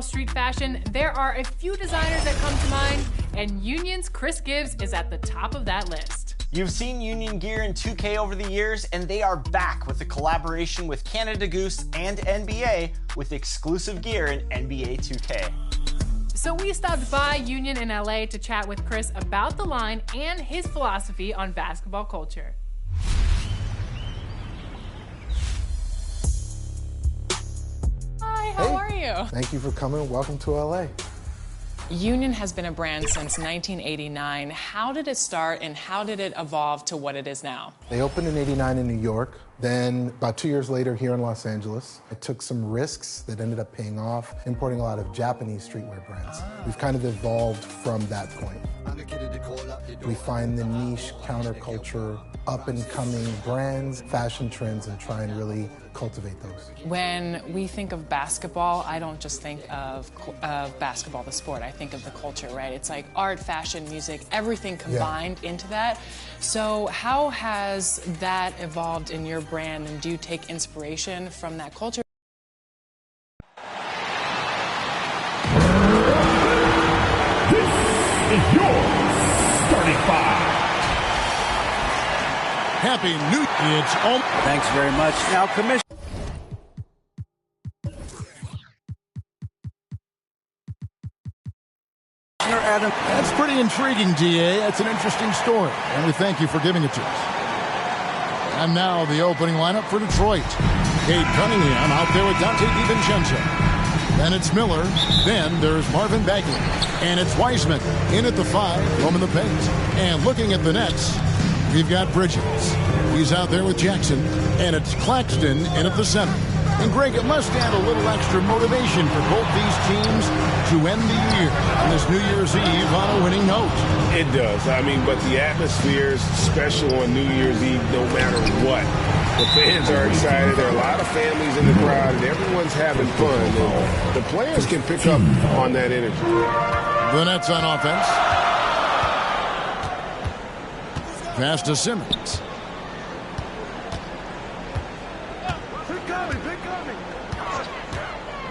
Street fashion, there are a few designers that come to mind, and Union's Chris Gibbs is at the top of that list. You've seen Union gear in 2K over the years, and they are back with a collaboration with Canada Goose and NBA with exclusive gear in NBA 2K. So we stopped by Union in LA to chat with Chris about the line and his philosophy on basketball culture. Hi, how are you? Thank you for coming. Welcome to LA. Union has been a brand since 1989. How did it start and how did it evolve to what it is now? They opened in '89 in New York. Then about 2 years later here in Los Angeles. I took some risks that ended up paying off, importing a lot of Japanese streetwear brands. We've kind of evolved from that point. We find the niche counterculture, up-and-coming brands, fashion trends, and try and really cultivate those. When we think of basketball, I don't just think of basketball, the sport. I think of the culture, right? It's like art, fashion, music, everything combined into that. So how has that evolved in your brand, and do you take inspiration from that culture? This is your starting five. Happy New Year. Thanks very much. Now, Commissioner Adam. That's pretty intriguing, DA. That's an interesting story, and we thank you for giving it to us. And now the opening lineup for Detroit. Cade Cunningham out there with Dante DiVincenzo. Then it's Miller. Then there's Marvin Bagley. And it's Wiseman in at the 5, roaming the paint. And looking at the Nets, we've got Bridges. He's out there with Jackson. And it's Claxton in at the center. And Greg, it must add a little extra motivation for both these teams to end the year on this New Year's Eve on a winning note. It does. I mean, but the atmosphere is special on New Year's Eve no matter what. The fans are excited. There are a lot of families in the crowd, and everyone's having fun. And the players can pick up on that energy. The Nets on offense. Pass to Simmons.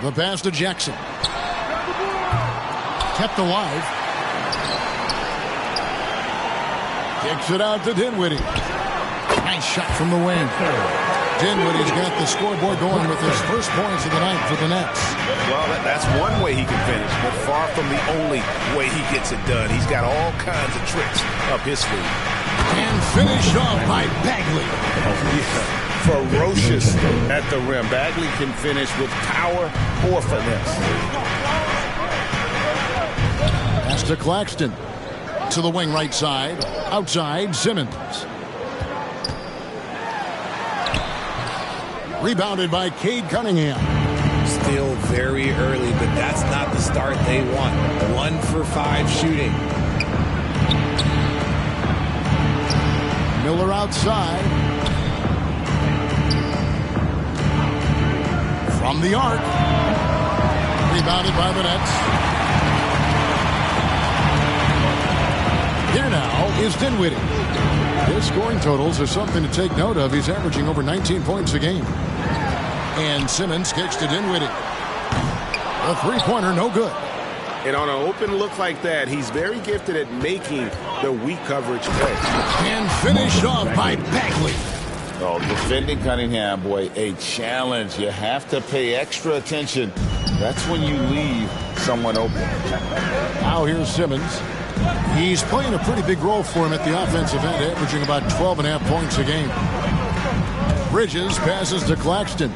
The pass to Jackson. Kept alive. Kicks it out to Dinwiddie. Nice shot from the wing. Dinwiddie's got the scoreboard going with his first points of the night for the Nets. Well, that's one way he can finish, but far from the only way he gets it done. He's got all kinds of tricks up his sleeve. And finished off by Bagley. Ferocious at the rim. Bagley can finish with power or finesse. Pass to Claxton. To the wing right side. Outside, Simmons. Rebounded by Cade Cunningham. Still very early, but that's not the start they want. 1 for 5 shooting. Miller outside. From the arc. Rebounded by the Nets. Here now is Dinwiddie. His scoring totals are something to take note of. He's averaging over 19 points a game. And Simmons kicks to Dinwiddie. A three-pointer, no good. And on an open look like that, he's very gifted at making the weak coverage play. And finished off by Bagley. Oh, defending Cunningham, boy, a challenge. You have to pay extra attention. That's when you leave someone open. Now here's Simmons. He's playing a pretty big role for him at the offensive end, averaging about 12.5 points a game. Bridges passes to Claxton.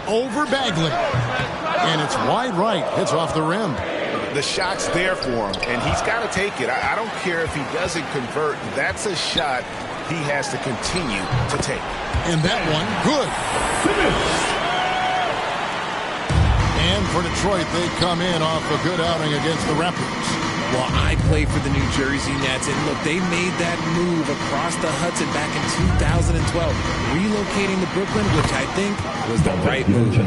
Over Bagley. And it's wide right. Hits off the rim. The shot's there for him, and he's got to take it. I don't care if he doesn't convert. That's a shot he has to continue to take. And that one, good. And for Detroit, they come in off a good outing against the Raptors. Well, I play for the New Jersey Nets, and look, they made that move across the Hudson back in 2012, relocating to Brooklyn, which I think was the right move.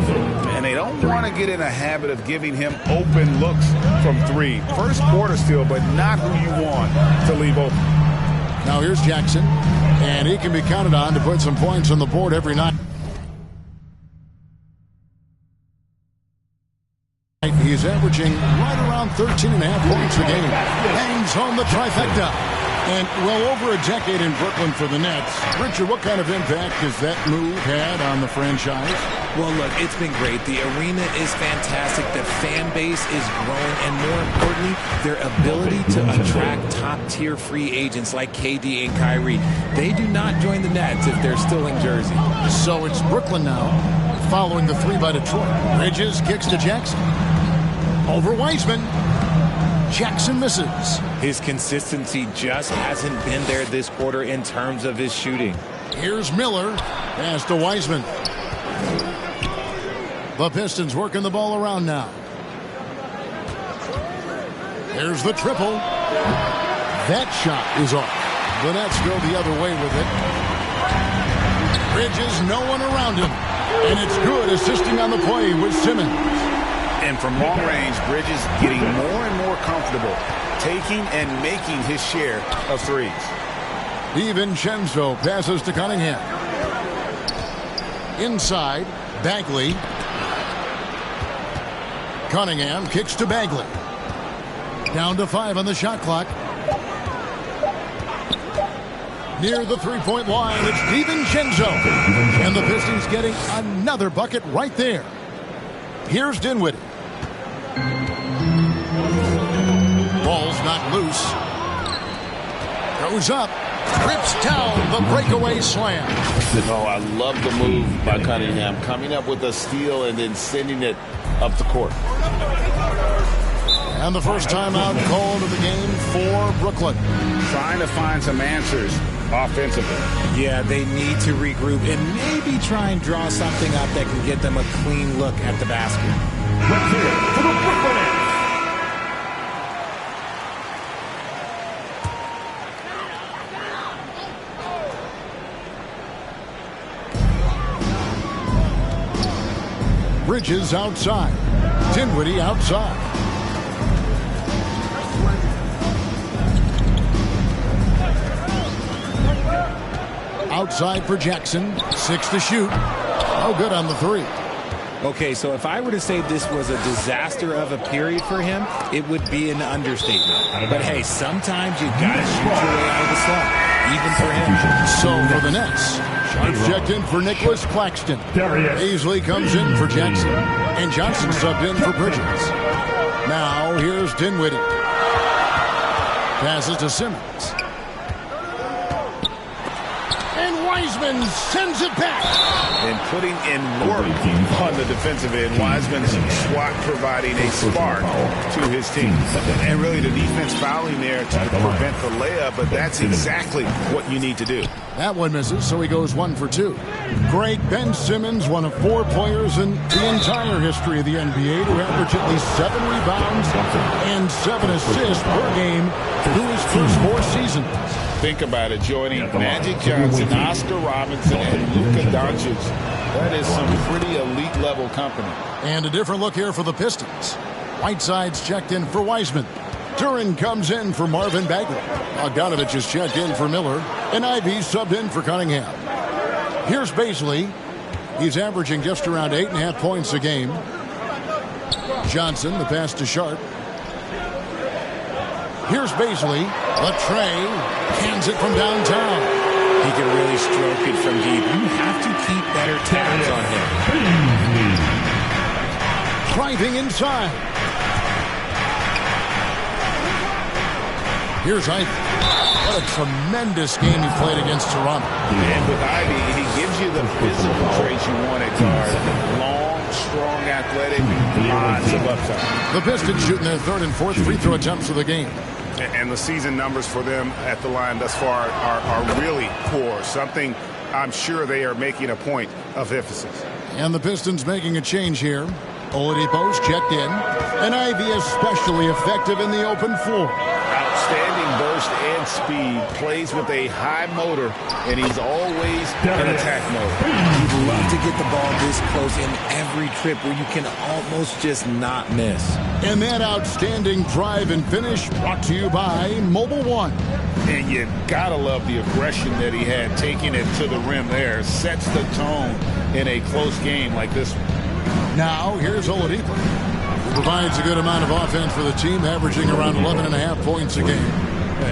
And they don't want to get in a habit of giving him open looks from 3. First quarter still, but not who you want to leave open. Now here's Jackson, and he can be counted on to put some points on the board every night. He's averaging right around 13.5 points a game. Bangs home the trifecta. And well over a decade in Brooklyn for the Nets. Richard, what kind of impact has that move had on the franchise? Well, look, it's been great. The arena is fantastic. The fan base is growing. And more importantly, their ability to attract top-tier free agents like KD and Kyrie. They do not join the Nets if they're still in Jersey. So it's Brooklyn now, following the three by Detroit. Bridges kicks to Jackson. Over Wiseman. Jackson misses. His consistency just hasn't been there this quarter in terms of his shooting. Here's Miller. Pass to Wiseman. The Pistons working the ball around now. There's the triple. That shot is off. The Nets go the other way with it. Bridges, no one around him. And it's good, assisting on the play with Simmons. And from long range, Bridges getting more and more comfortable taking and making his share of threes. DiVincenzo passes to Cunningham. Inside, Bagley. Cunningham kicks to Bagley. Down to 5 on the shot clock. Near the three-point line, it's DiVincenzo. And the Pistons getting another bucket right there. Here's Dinwiddie. Ball's not loose. Goes up. Trips down the breakaway slam. Oh, I love the move by Cunningham. Coming up with a steal and then sending it up the court. And the first timeout called of the game for Brooklyn. Trying to find some answers offensively. Yeah, they need to regroup and maybe try and draw something up that can get them a clean look at the basket. Let's hear it for the Brooklyn Nets. Bridges outside. Dinwiddie outside. Outside for Jackson. 6 to shoot. No good on the three. Okay, so if I were to say this was a disaster of a period for him, it would be an understatement. But hey, sometimes you gotta shoot your way out of the slump, even for him. So for the Nets, Sharp checked in for Nicholas Claxton. Beasley comes in for Jackson. And Johnson subbed in for Bridges. Now here's Dinwiddie. Passes to Simmons. And Wiseman sends it back. And putting in work on the defensive end. Wiseman's swat providing a spark to his team. And really the defense fouling there to prevent the layup, but that's exactly what you need to do. That one misses, so he goes 1 for 2. Great Ben Simmons, one of 4 players in the entire history of the NBA to average at least 7 rebounds and 7 assists per game through his first 4 seasons. Think about it, joining Magic Johnson, Oscar Robinson, and Luka Doncic. That is some pretty elite level company. And a different look here for the Pistons. Whiteside's checked in for Wiseman. Duran comes in for Marvin Bagley. Bogdanovich is checked in for Miller. And Ivey subbed in for Cunningham. Here's Beasley. He's averaging just around 8.5 points a game. Johnson, the pass to Sharp. Here's Beasley. Latrey hands it from downtown. He can really stroke it from deep. You have to keep better tabs on him. Driving inside. Here's Ivey. What a tremendous game he played against Toronto. And with Ivey, he gives you the physical traits you want at guard. Long, strong, athletic, lots of upside. The Pistons shooting their 3rd and 4th free throw attempts of the game. And the season numbers for them at the line thus far are really poor. Something I'm sure they are making a point of emphasis. And the Pistons making a change here. Oladipo's checked in. And Ivey especially effective in the open floor. Outstanding burst and speed. Plays with a high motor, and he's always in attack mode. You love to get the ball this close in every trip where you can almost just not miss. And that outstanding drive and finish brought to you by Mobile One. And you gotta love the aggression that he had, taking it to the rim there. Sets the tone in a close game like this one. Now here's Oladipo. provides a good amount of offense for the team, averaging around 11.5 points a game.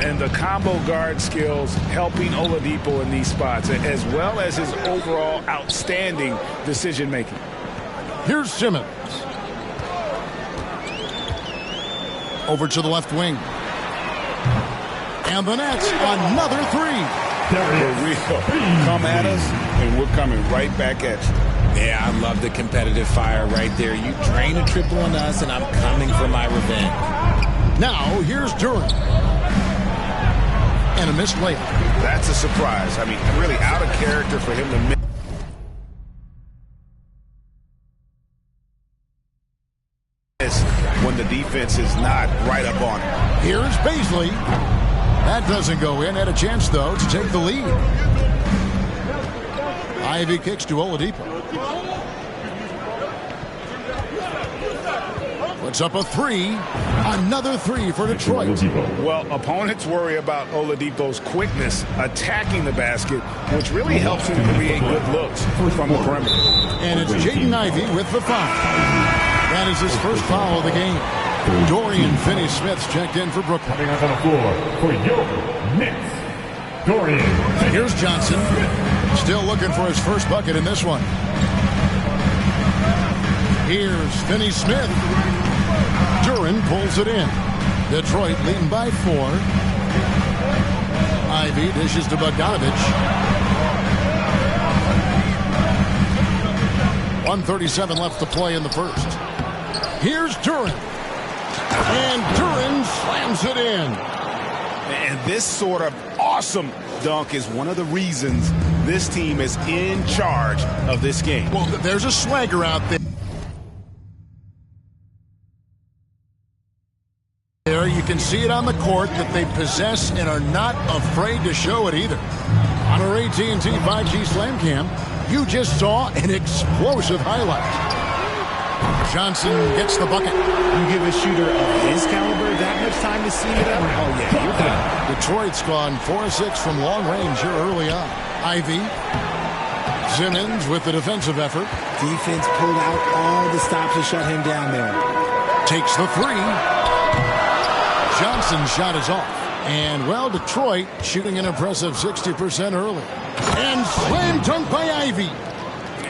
And the combo guard skills helping Oladipo in these spots, as well as his overall outstanding decision-making. Here's Simmons. Over to the left wing. And the Nets, another three. For real. Come at us, and we're coming right back at you. Yeah, I love the competitive fire right there. You drain a triple on us, and I'm coming for my revenge. Now, here's Durant. And a missed layup. That's a surprise. I mean, really out of character for him to miss when the defense is not right up on him. Here's Baisley. That doesn't go in. Had a chance, though, to take the lead. Ivy kicks to Oladipo. Puts up a three. Another three for Detroit. Well, opponents worry about Oladipo's quickness attacking the basket, which really helps him create good looks from the perimeter. And it's Jaden Ivey with the foul. That is his first foul of the game. Dorian Finney-Smith's checked in for Brooklyn. Coming up on the floor for your Knicks, Dorian. Here's Johnson. Still looking for his first bucket in this one. Here's Finney-Smith. Duran pulls it in. Detroit leading by 4. Ivy dishes to Bogdanovich. 1:37 left to play in the first. Here's Duran. And Duran slams it in. And this sort of awesome dunk is one of the reasons this team is in charge of this game. Well, there's a swagger out there. You can see it on the court that they possess and are not afraid to show it either. On our AT&T 5G Slam Cam, you just saw an explosive highlight. Johnson gets the bucket. You give a shooter of his caliber that much time to see it up? Oh, yeah, you're done. Detroit's gone 4-6 from long range here early on. Ivy. Simmons with the defensive effort. Defense pulled out all the stops to shut him down there. Takes the three. Johnson's shot is off. And, well, Detroit shooting an impressive 60% early. And slam dunk by Ivy.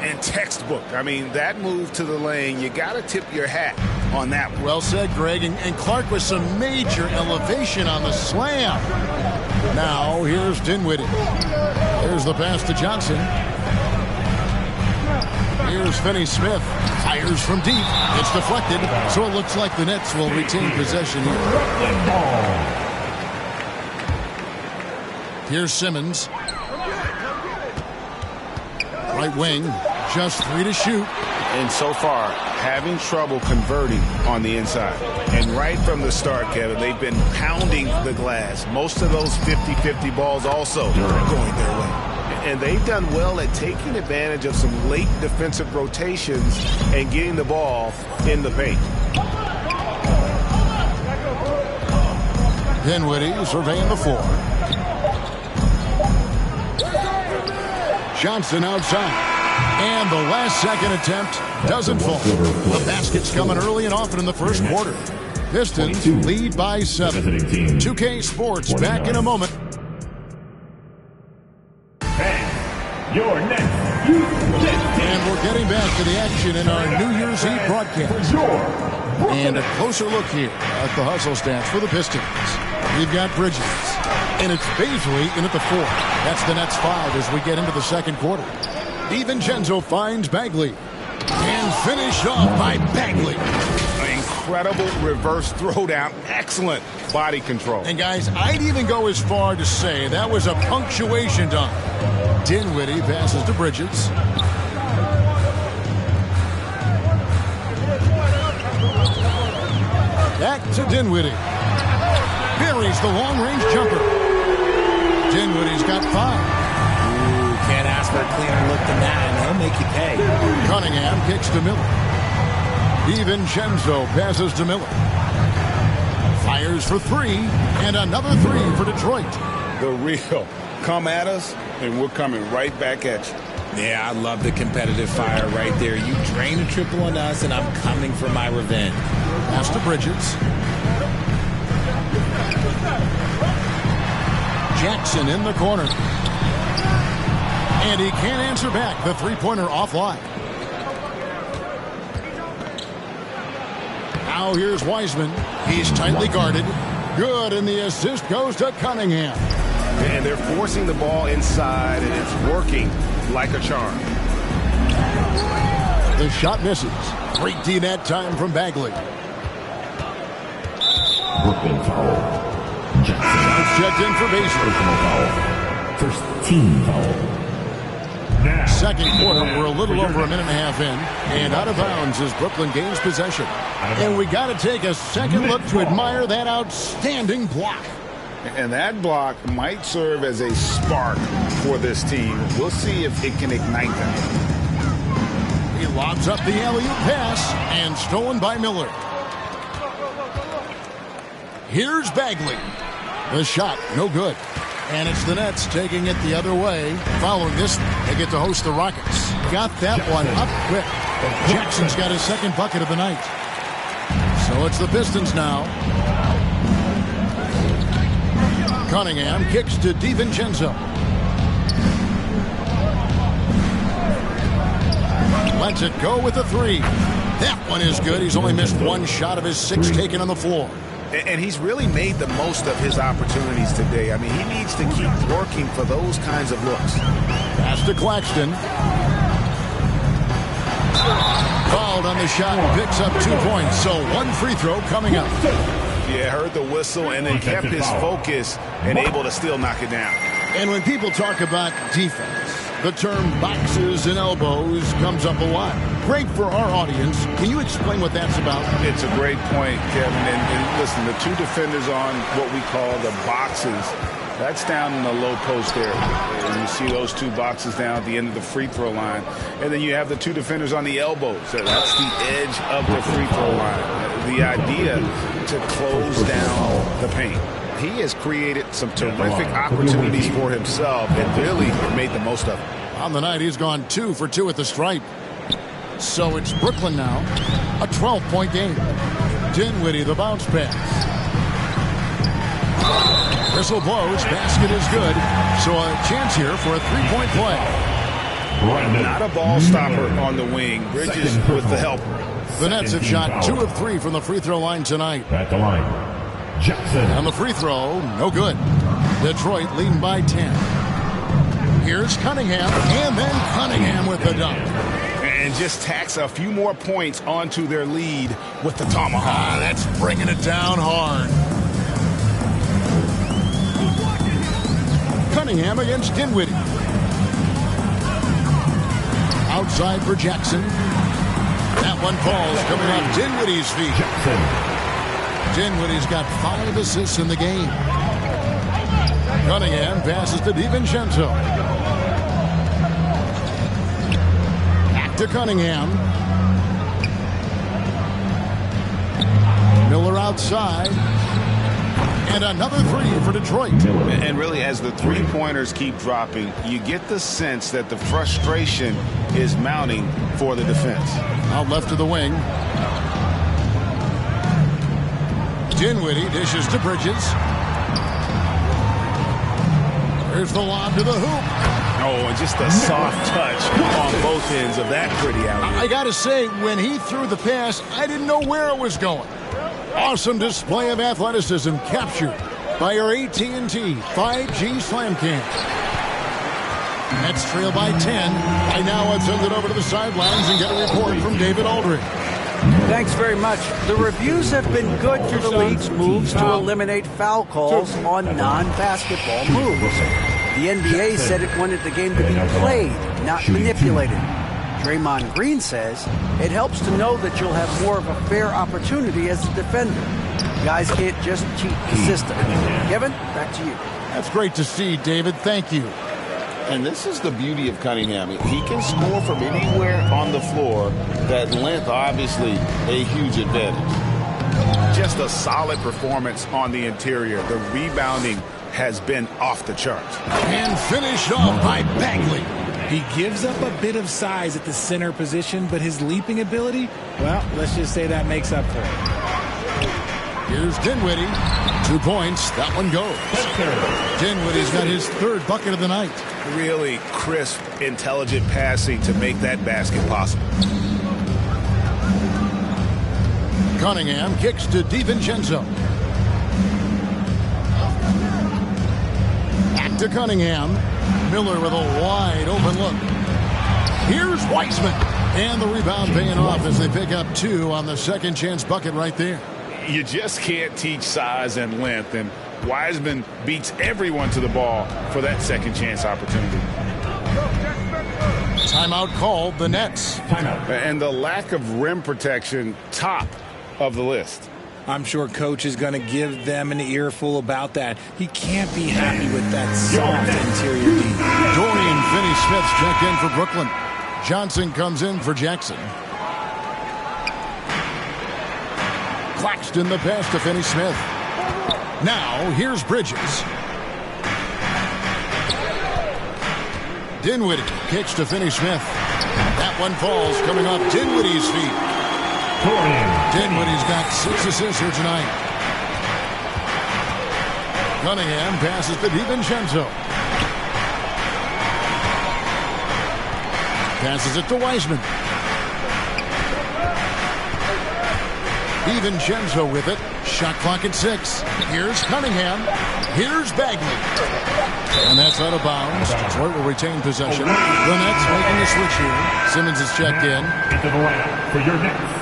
And textbook. I mean, that move to the lane, you got to tip your hat on that one. Well said, Greg. And Clark with some major elevation on the slam. Now, here's Dinwiddie. There's the pass to Johnson. Here's Finney-Smith. Fires from deep. It's deflected, so it looks like the Nets will retain possession here. Here's Simmons. Right wing. Just 3 to shoot. And so far, having trouble converting on the inside. And right from the start, Kevin, they've been pounding the glass. Most of those 50-50 balls also going their way. And they've done well at taking advantage of some late defensive rotations and getting the ball in the paint. Dinwiddie surveying the floor. Johnson outside. And the last second attempt doesn't fall. The basket's coming early and often in the first quarter. Pistons lead by 7. 2K Sports back in a moment. Your next And we're getting back to the action in our New Year's Eve broadcast. And a closer look here at the hustle stats for the Pistons. We've got Bridges. And it's Baisley in at the 4. That's the Nets 5 as we get into the second quarter. DiVincenzo finds Bagley. And finished off by Bagley. An incredible reverse throwdown. Excellent body control. And guys, I'd even go as far to say that was a punctuation dunk. Dinwiddie passes to Bridges. Back to Dinwiddie. Buries the long-range jumper. Dinwiddie's got 5. Ooh, can't ask for a cleaner look than that, and he'll make you pay. Cunningham kicks to Miller. DiVincenzo passes to Miller. Fires for 3, and another 3 for Detroit. The real. Come at us, and we're coming right back at you. Yeah, I love the competitive fire right there. You drain a triple on us, and I'm coming for my revenge. Pass to Bridges. Jackson in the corner. And he can't answer back. The three-pointer offline. Now here's Wiseman. He's tightly guarded. Good, and the assist goes to Cunningham. And they're forcing the ball inside, and it's working like a charm. The shot misses. Great D that time from Bagley. Brooklyn foul. Jackson. Checked in for baseline. Personal foul. First team foul. Now, Second quarter, we're a little over a minute and a half in. And out of bounds as Brooklyn gains possession. And we got to take a second look to admire that outstanding block. And that block might serve as a spark for this team. We'll see if it can ignite them. He lobs up the alley-oop pass and stolen by Miller. Here's Bagley. The shot, no good. And it's the Nets taking it the other way. Following this, they get to host the Rockets. Got that one up quick. Jackson's got his second bucket of the night. So it's the Pistons now. Cunningham kicks to DiVincenzo. Lets it go with a three. That one is good. He's only missed one shot of his 6 taken on the floor. And he's really made the most of his opportunities today. I mean, he needs to keep working for those kinds of looks. Pass to Claxton. Fouled on the shot, picks up 2 points. So one free throw coming up. Yeah, heard the whistle and then kept his focus and able to still knock it down. And when people talk about defense, the term boxes and elbows comes up a lot. Great for our audience. Can you explain what that's about? It's a great point, Kevin. And listen, the two defenders on what we call the boxes, that's down in the low post area. And you see those 2 boxes down at the end of the free throw line. And then you have the 2 defenders on the elbows. That's the edge of the free throw line. The idea to close down the paint. He has created some terrific opportunities for himself and really made the most of it. On the night, he's gone 2 for 2 at the stripe. So it's Brooklyn now. A 12-point game. Dinwiddie, the bounce pass. Whistle blows. Basket is good. So a chance here for a 3-point play. Not a ball stopper on the wing. Bridges with the help. The Nets have shot 2 of 3 from the free throw line tonight. At the line, Jackson. On the free throw, no good. Detroit leading by 10. Here's Cunningham, and then Cunningham with the dunk. And just tacks a few more points onto their lead with the tomahawk. That's bringing it down hard. Cunningham against Dinwiddie. Outside for Jackson. That one falls coming off Dinwiddie's feet. Jackson. Dinwiddie's got 5 assists in the game. Cunningham passes to DiVincenzo. Back to Cunningham. Miller outside. And another 3 for Detroit. And really, as the three-pointers keep dropping, you get the sense that the frustration is mounting for the defense. Out left to the wing. Dinwiddie dishes to Bridges. There's the lob to the hoop. Oh, and just a soft touch on both ends of that pretty alley. I got to say, when he threw the pass, I didn't know where it was going. Awesome display of athleticism captured by our AT&T 5G Slam Cam. Nets trail by 10. By now, I've send it over to the sidelines and get a report from David Aldridge. Thanks very much. The reviews have been good for the league's moves to eliminate foul calls on non-basketball moves. The NBA said it wanted the game to be played, not manipulated. Draymond Green says it helps to know that you'll have more of a fair opportunity as a defender. Guys can't just cheat the system. Kevin, back to you. That's great to see, David. Thank you. And this is the beauty of Cunningham. He can score from anywhere on the floor. That length, obviously, a huge advantage. Just a solid performance on the interior. The rebounding has been off the charts. And finished off by Bagley. He gives up a bit of size at the center position, but his leaping ability, well, let's just say that makes up for it. Here's Dinwiddie. 2 points. That one goes. Dinwiddie's got his third bucket of the night. Really crisp, intelligent passing to make that basket possible. Cunningham kicks to DiVincenzo. Back to Cunningham. Miller with a wide open look. Here's Wiseman. And the rebound paying off as they pick up 2 on the second chance bucket right there. You just can't teach size and length, and Wiseman beats everyone to the ball for that second chance opportunity. Timeout called, the Nets. And the lack of rim protection, top of the list. I'm sure coach is going to give them an earful about that. He can't be happy with that soft interior D. Dorian Finney-Smith's checked in for Brooklyn. Johnson comes in for Jackson. Claxton the pass to Finney-Smith. Now here's Bridges. Dinwiddie kicks to Finney-Smith. That one falls coming off Dinwiddie's feet. Dinwiddie's got 6 assists here tonight. Cunningham passes to DiVincenzo. Passes it to Wiseman. DiVincenzo with it. Shot clock at 6. Here's Cunningham. Here's Bagley. And that's out of bounds. Detroit will retain possession. The Nets making the switch here. Simmons is checked in. Into the lineup for your Nets,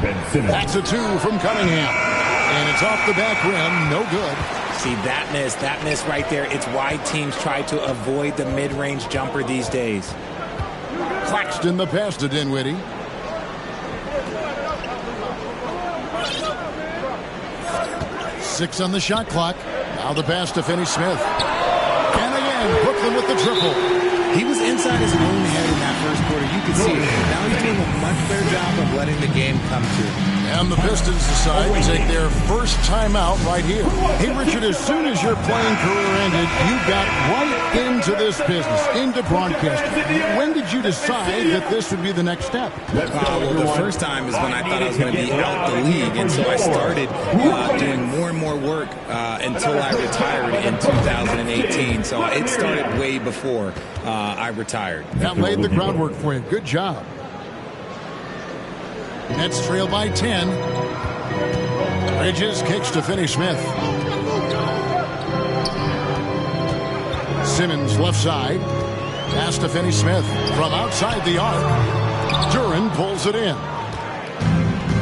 Ben Simmons. That's a 2 from Cunningham. And it's off the back rim. No good. See, that miss right there. It's why teams try to avoid the mid-range jumper these days. Claxton the pass to Dinwiddie. Six on the shot clock. Now the pass to Finney-Smith. And again, Brooklyn with the triple. He was inside his own head in that first quarter. You could see it. Now he's doing a much better job of letting the game come to him. And the Pistons decide to take their first timeout right here. Hey, Richard, as soon as your playing career ended, you got right into this business, into broadcasting. When did you decide that this would be the next step? Well, the first time is when I thought I was going to be out the league, and so I started doing more and more work until I retired in 2018. So it started way before I retired. That laid the groundwork for you. Good job. Nets trail by 10. Bridges kicks to Finney-Smith. Simmons left side. Pass to Finney-Smith from outside the arc. Duran pulls it in.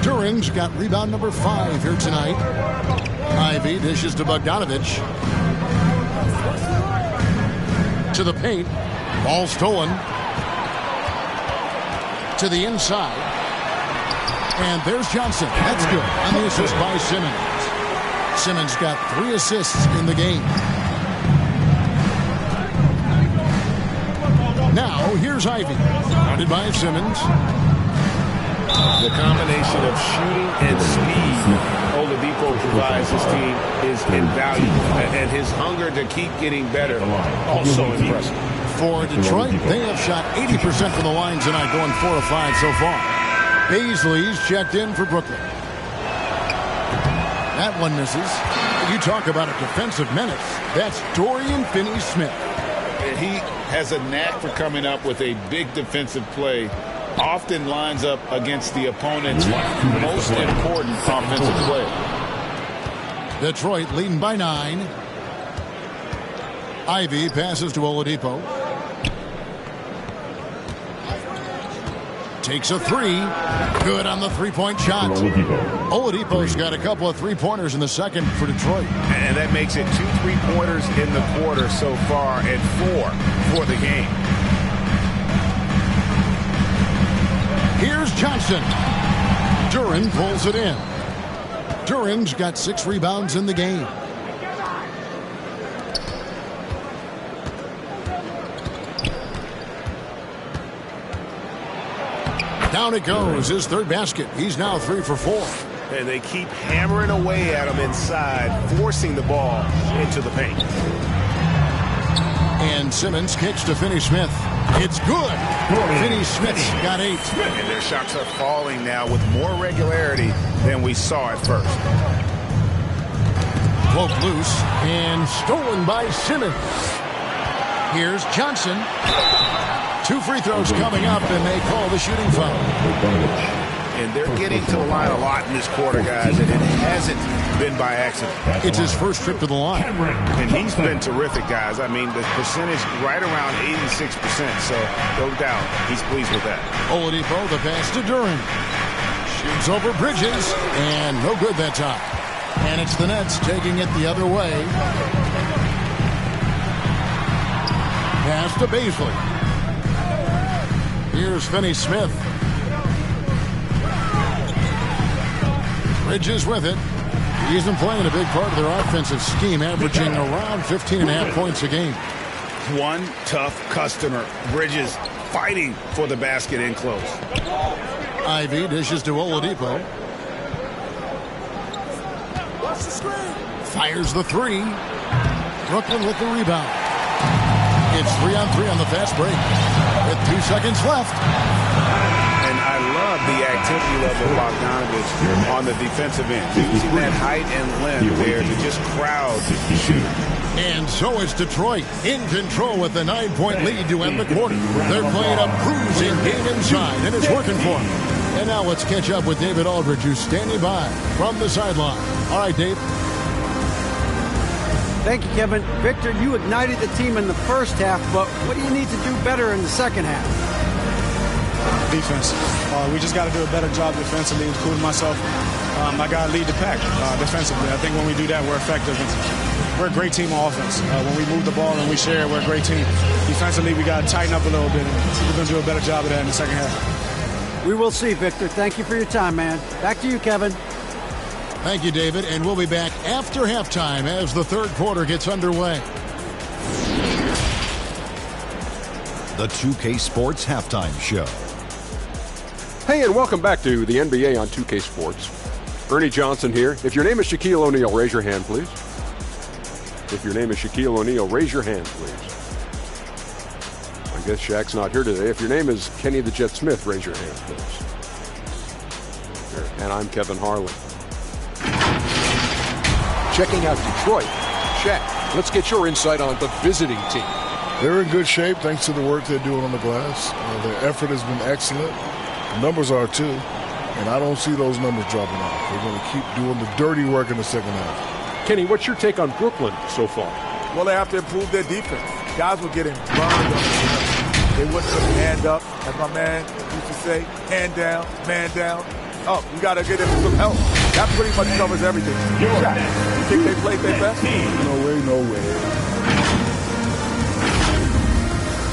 Duran's got rebound number 5 here tonight. Ivy dishes to Bogdanovich. To the paint. Ball stolen. To the inside. And there's Johnson. That's good. On the assist by Simmons. Simmons got 3 assists in the game. Now, here's Ivy. Guarded by Simmons. The combination of shooting and speed Oladipo provides his team is invaluable. And his hunger to keep getting better, also impressive. For Detroit, they have shot 80% from the line tonight, going 4 of 5 so far. Baisley's checked in for Brooklyn. That one misses. You talk about a defensive menace. That's Dorian Finney-Smith. He has a knack for coming up with a big defensive play. Often lines up against the opponent's most important offensive play. Detroit leading by 9. Ivy passes to Oladipo. Takes a 3. Good on the 3-point shot. Oladipo's got a couple of 3-pointers in the second for Detroit. And that makes it 2 3-pointers in the quarter so far and 4 for the game. Here's Johnson. Duran pulls it in. Duran's got 6 rebounds in the game. Down it goes, his 3rd basket. He's now 3 for 4. And they keep hammering away at him inside, forcing the ball into the paint. And Simmons kicks to Finney Smith. It's good. Finney Smith's got 8. And their shots are falling now with more regularity than we saw at first. Poked loose and stolen by Simmons. Here's Johnson. 2 free throws coming up, and they call the shooting foul. And they're getting to the line a lot in this quarter, guys, and it hasn't been by accident. It's his first trip to the line. And he's been terrific, guys. I mean, the percentage right around 86%, so no doubt he's pleased with that. Oladipo, the pass to Duran. Shoots over Bridges, and no good that time. And it's the Nets taking it the other way. Pass to Beasley. Here's Finney Smith. Bridges with it. He's been playing a big part of their offensive scheme, averaging around 15.5 points a game. One tough customer. Bridges fighting for the basket in close. Ivy dishes to Oladipo. Fires the 3. Brooklyn with the rebound. It's 3-on-3 on the fast break with 2 seconds left. And I love the activity level of Bogdanovich on the defensive end. Using that height and length there to just crowd the shooter. And so is Detroit in control with a 9-point lead to end the quarter. They're playing a cruising game inside, and it's working for them. And now let's catch up with David Aldridge, who's standing by from the sideline. All right, Dave. Thank you, Kevin. Victor, you ignited the team in the first half, but what do you need to do better in the second half? Defense. We just got to do a better job defensively, including myself. I got to lead the pack defensively. I think when we do that, we're effective. We're a great team on offense. When we move the ball and we share, we're a great team. Defensively, we got to tighten up a little bit, and we're going to do a better job of that in the second half. We will see, Victor. Thank you for your time, man. Back to you, Kevin. Thank you, David, and we'll be back after halftime as the third quarter gets underway. The 2K Sports Halftime Show. Hey, and welcome back to the NBA on 2K Sports. Ernie Johnson here. If your name is Shaquille O'Neal, raise your hand, please. If your name is Shaquille O'Neal, raise your hand, please. I guess Shaq's not here today. If your name is Kenny the Jet Smith, raise your hand, please. And I'm Kevin Harlan. Checking out Detroit. Shaq, let's get your insight on the visiting team. They're in good shape thanks to the work they're doing on the glass. Their effort has been excellent. The numbers are too. And I don't see those numbers dropping off. They're going to keep doing the dirty work in the second half. Kenny, what's your take on Brooklyn so far? Well, they have to improve their defense. Guys were getting burned on the They wouldn't put hand up, as my man used to say, hand down, man down. Oh, you got to get him some help. That pretty much covers everything. You think they played their best? No way, no way.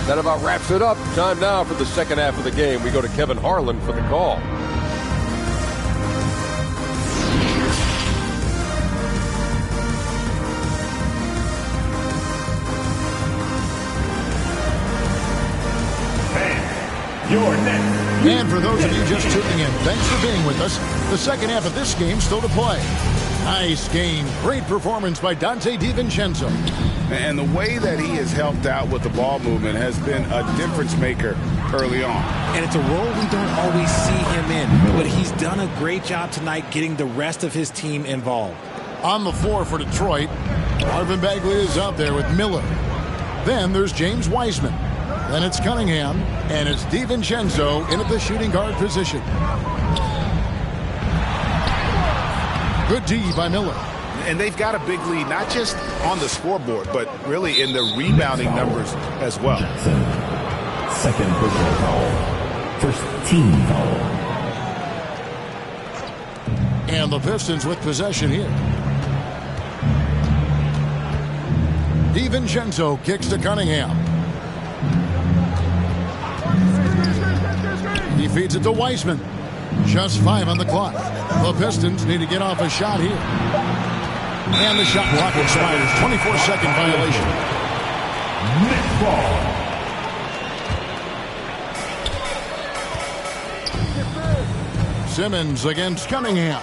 That about wraps it up. Time now for the second half of the game. We go to Kevin Harlan for the call. You're next. And for those of you just tuning in, thanks for being with us. The second half of this game still to play. Nice game. Great performance by Dante DiVincenzo. And the way that he has helped out with the ball movement has been a difference maker early on. And it's a role we don't always see him in, but he's done a great job tonight getting the rest of his team involved. On the floor for Detroit, Marvin Bagley is out there with Miller. Then there's James Wiseman. Then it's Cunningham, and it's DiVincenzo in at the shooting guard position. Good D by Miller. And they've got a big lead, not just on the scoreboard, but really in the rebounding numbers as well. Second personal foul. First team foul. And the Pistons with possession here. DiVincenzo kicks to Cunningham. He feeds it to Wiseman. Just 5 on the clock. The Pistons need to get off a shot here. And the shot clock expires. 24-second violation. Next ball. Simmons against Cunningham.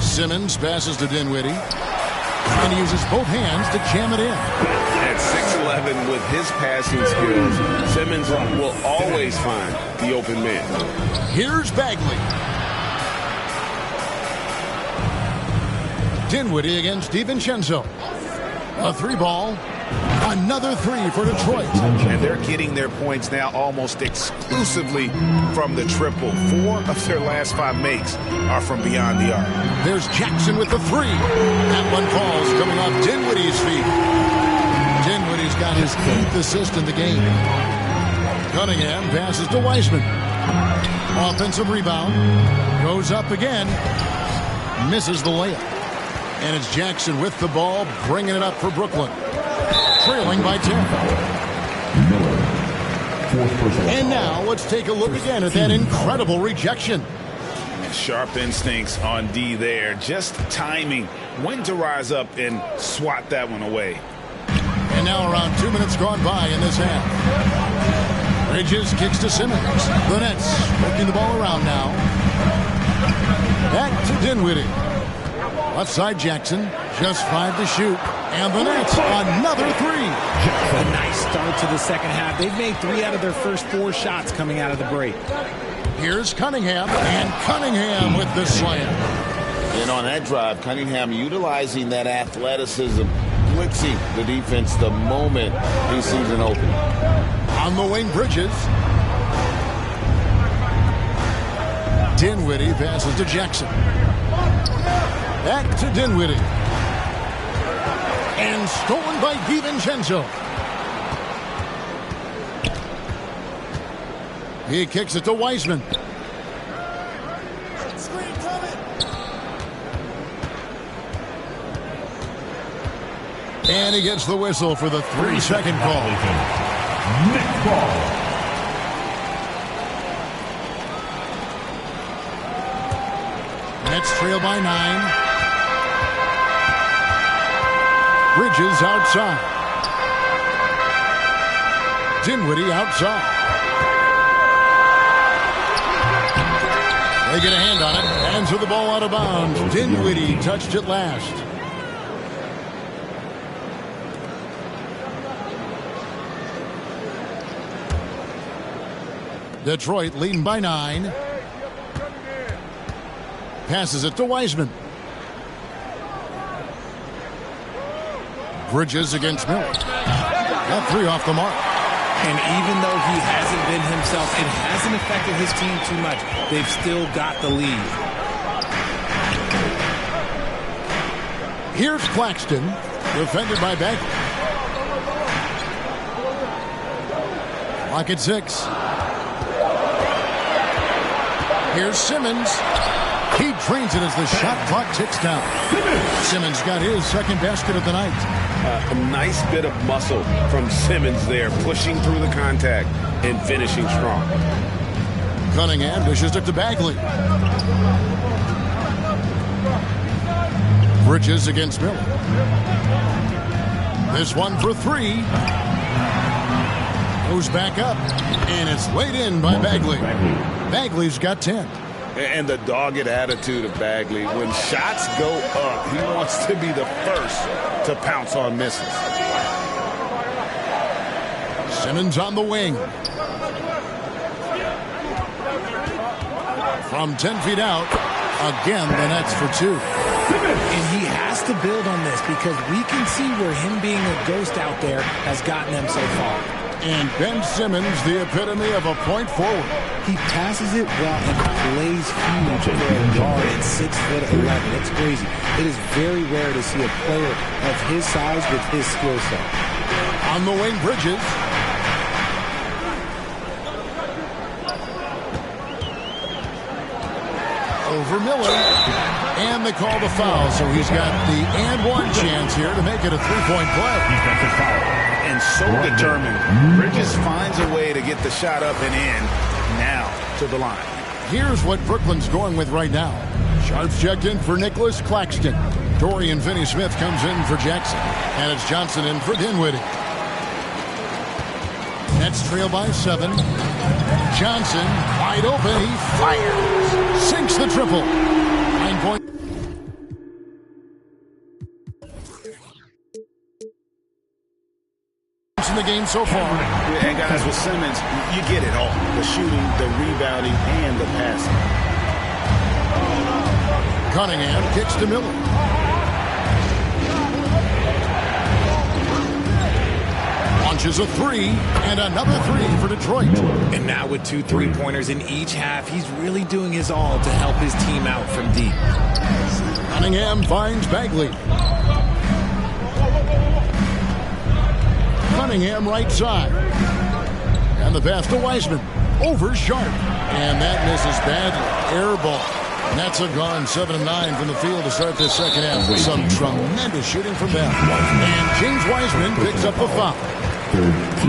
Simmons passes to Dinwiddie. And he uses both hands to jam it in. And At 6'11", with his passing skills, Simmons will always find the open man. Here's Bagley. Dinwiddie against DiVincenzo. A 3-ball. Another 3 for Detroit. And they're getting their points now almost exclusively from the triple. 4 of their last 5 makes are from beyond the arc. There's Jackson with the 3. That one falls, coming off Dinwiddie's feet. Dinwiddie's got his 8th assist in the game. Cunningham passes to Wiseman. Offensive rebound. Goes up again. Misses the layup. And it's Jackson with the ball, bringing it up for Brooklyn. Trailing by 10. And now let's take a look again at that incredible rejection. Sharp instincts on D there. Just timing when to rise up and swat that one away. And now around 2 minutes gone by in this half. Bridges kicks to Simmons. The Nets working the ball around now. Back to Dinwiddie. Left side Jackson. Just 5 to shoot. And the Nets, another 3. A nice start to the second half. They've made 3 out of their first 4 shots coming out of the break. Here's Cunningham, and Cunningham with the slam. And on that drive, Cunningham utilizing that athleticism, blitzing the defense the moment he sees an opening. On the wing, Bridges. Dinwiddie passes to Jackson. Back to Dinwiddie. And stolen by DiVincenzo. He kicks it to Wiseman. And he gets the whistle for the 3-second call. Next ball. Nets trail by 9. Bridges outside. Dinwiddie outside. They get a hand on it. Hands with the ball out of bounds. Dinwiddie touched it last. Detroit leading by 9. Passes it to Wiseman. Bridges against Miller. That 3 off the mark. And even though he hasn't been himself, it hasn't affected his team too much. They've still got the lead. Here's Claxton, defended by Bagley. Clock at 6. Here's Simmons. He drains it as the shot clock ticks down. Simmons got his second basket of the night. A nice bit of muscle from Simmons there, pushing through the contact and finishing strong. Cunningham dishes it to Bagley. Bridges against Miller. This one for 3. Goes back up, and it's laid in by Bagley. Bagley's got 10. And the dogged attitude of Bagley. When shots go up, he wants to be the first to pounce on misses. Simmons on the wing. From 10 feet out, again the Nets for 2. And he has to build on this because we can see where him being a ghost out there has gotten them so far. And Ben Simmons, the epitome of a point forward. He passes it well and plays huge for a guard at 6'11". It's crazy. It is very rare to see a player of his size with his skill set. On the wing, Bridges. Over Miller. And they call the foul, so he's got the and one chance here to make it a 3-point play. Defensive foul. And so determined. Bridges finds a way to get the shot up and in. Now to the line. Here's what Brooklyn's going with right now. Sharps checked in for Nicholas Claxton. Dorian Finney-Smith comes in for Jackson. And it's Johnson in for Dinwiddie. Nets trail by 7. Johnson wide open. He fires. Sinks the triple. 9-point. so far. Yeah, and guys, with Simmons, you get it all. The shooting, the rebounding, and the passing. Cunningham kicks to Miller. Launches a three, and another three for Detroit. And now with 2 3-pointers in each half, he's really doing his all to help his team out from deep. Cunningham finds Bagley. Cunningham right side. And the pass to Wiseman. Over Sharp. And that misses badly. Air ball. Nets have gone 7-9 from the field to start this second half with some tremendous shooting from them. And James Wiseman picks up the foul.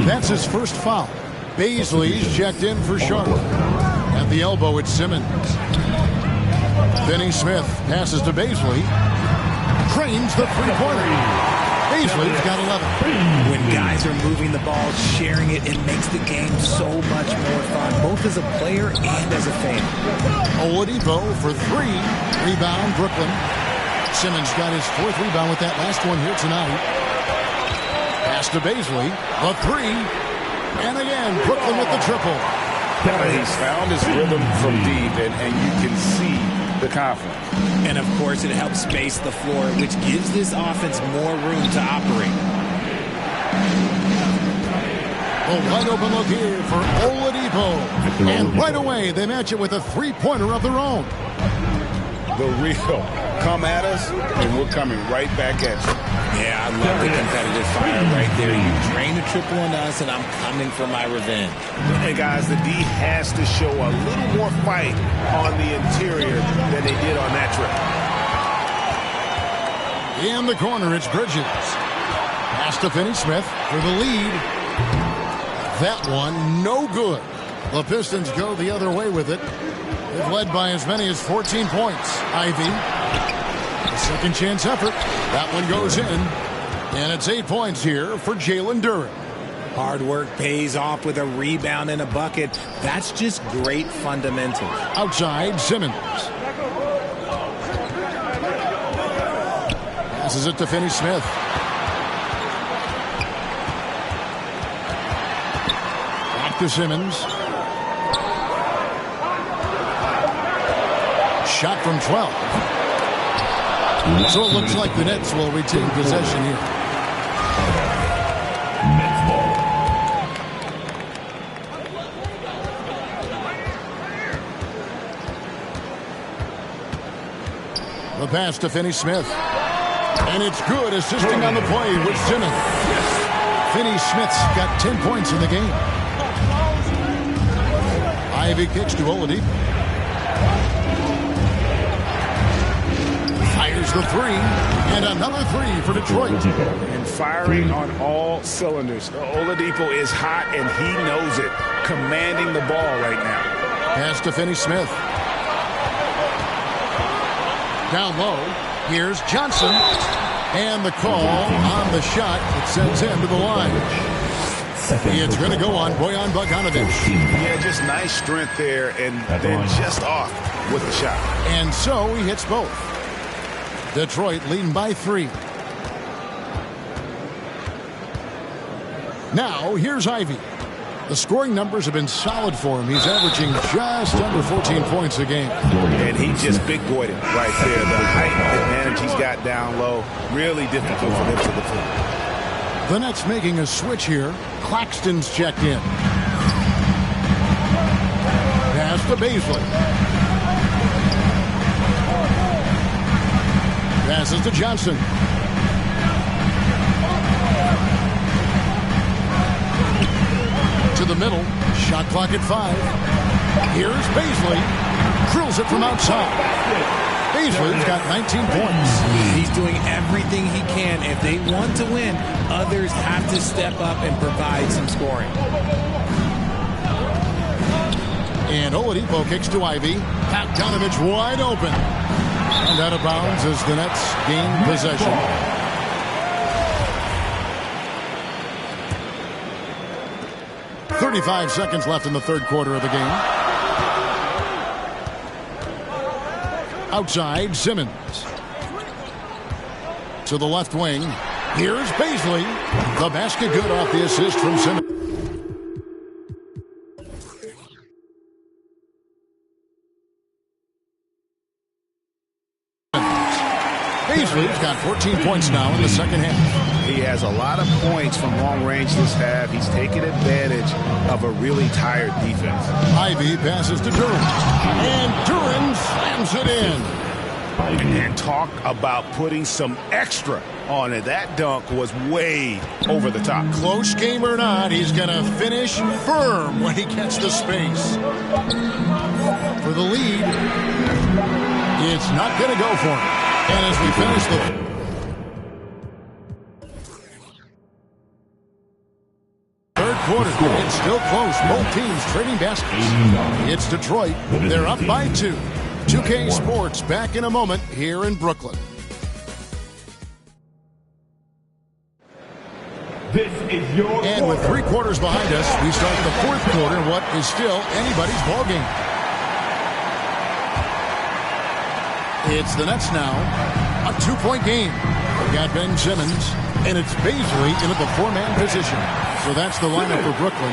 That's his first foul. Baisley's checked in for Sharp. At the elbow, it's Simmons. Finney Smith passes to Baisley. Cranes the three-pointer. Baisley's got 11. When guys are moving the ball, sharing it makes the game so much more fun, both as a player and as a fan. Oladipo for three. Rebound, Brooklyn. Simmons got his 4th rebound with that last one here tonight. Pass to Baisley. The three. And again, Brooklyn with the triple. He's found his rhythm from deep, and you can see the confidence. And, of course, it helps space the floor, which gives this offense more room to operate. A wide open look here for Oladipo. And right away, they match it with a three-pointer of their own. The real come at us, and we're coming right back at you. Yeah, I love the competitive fire right there. You drain a triple on us, and I'm coming for my revenge. And guys, the D has to show a little more fight on the interior than they did on that trip. In the corner, it's Bridges. Pass to Finney Smith for the lead. That one, no good. The Pistons go the other way with it. They've led by as many as 14 points. Ivy, a second chance effort. That one goes in. And it's 8 points here for Jalen Duren. Hard work pays off with a rebound and a bucket. That's just great fundamentals. Outside, Simmons. Passes it to Finney Smith. Back to Simmons. Shot from 12. So it looks like the Nets will retain possession here. The pass to Finney Smith. And it's good, assisting on the play with Simmons. Finney Smith's got 10 points in the game. Ivy kicks to Oladipo. Fires the three, and another three for Detroit. And firing on all cylinders. Oladipo is hot, and he knows it. Commanding the ball right now. Pass to Finney Smith. Down low, here's Johnson. And the call on the shot. It sends him to the line. It's going to go on Bojan Bogdanovic. Yeah, just nice strength there, and then just off with the shot. And so he hits both. Detroit leading by 3. Now, here's Ivy. The scoring numbers have been solid for him. He's averaging just under 14 points a game. And he just big-boyed it right there. The height advantage he's got down low, really difficult for them to defend. The Nets making a switch here. Claxton's checked in. Pass to Baisley. Passes to Johnson. To the middle. Shot clock at 5. Here's Baisley. Drills it from outside. Baisley's got 19 points. He's doing everything he can. If they want to win, others have to step up and provide some scoring. And Oladipo kicks to Ivy. Bogdanovic wide open. And out of bounds as the Nets gain possession. .35 seconds left in the third quarter of the game. Outside, Simmons. To the left wing. Here's Baisley. The basket good off the assist from Simmons. Beasley's got 14 points now in the second half. He has a lot of points from long range this half. He's taken advantage of a really tired defense. Ivy passes to Duran. And Duran slams it in. And talk about putting some extra on it. That dunk was way over the top. Close game or not, he's going to finish firm when he gets the space. For the lead, it's not going to go for him. And as we finish the... third quarter, it's still close. Both teams trading baskets. It's Detroit. They're up by 2. 2K Sports back in a moment here in Brooklyn. And with 3 quarters behind us, we start the fourth quarter in what is still anybody's ballgame. It's the Nets now, a 2-point game. We got Ben Simmons, and it's Beasley in at the 4-man position. So that's the lineup for Brooklyn.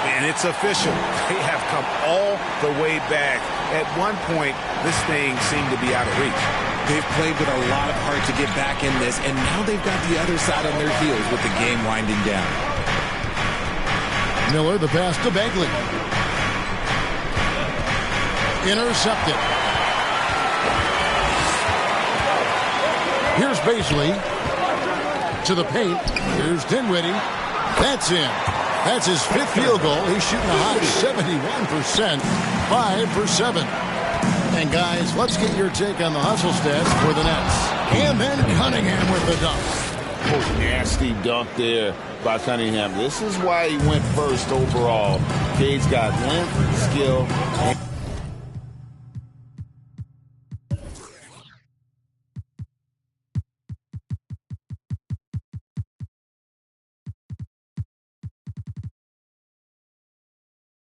And it's official. They have come all the way back. At one point, this thing seemed to be out of reach. They've played with a lot of heart to get back in this, and now they've got the other side on their heels with the game winding down. Miller, the pass to Bagley. Intercepted. Here's Beasley to the paint. Here's Dinwiddie. That's in. That's his 5th field goal. He's shooting a hot 71%, 5 for 7. And guys, let's get your take on the hustle stats for the Nets. And then Cunningham with the dunk. Oh, nasty dunk there by Cunningham. This is why he went first overall. Cade's got length, skill,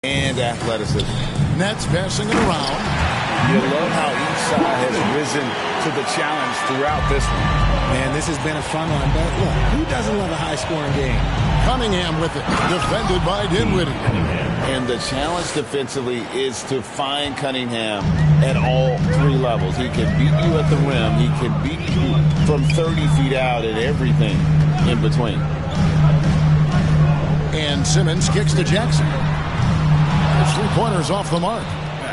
and athleticism. Nets passing it around. You love how each side has risen to the challenge throughout this one. Man, this has been a fun one, but look, who doesn't love a high-scoring game? Cunningham with it, defended by Dinwiddie. And the challenge defensively is to find Cunningham at all 3 levels. He can beat you at the rim. He can beat you from 30 feet out and everything in between. And Simmons kicks to Jackson. 3-pointers off the mark.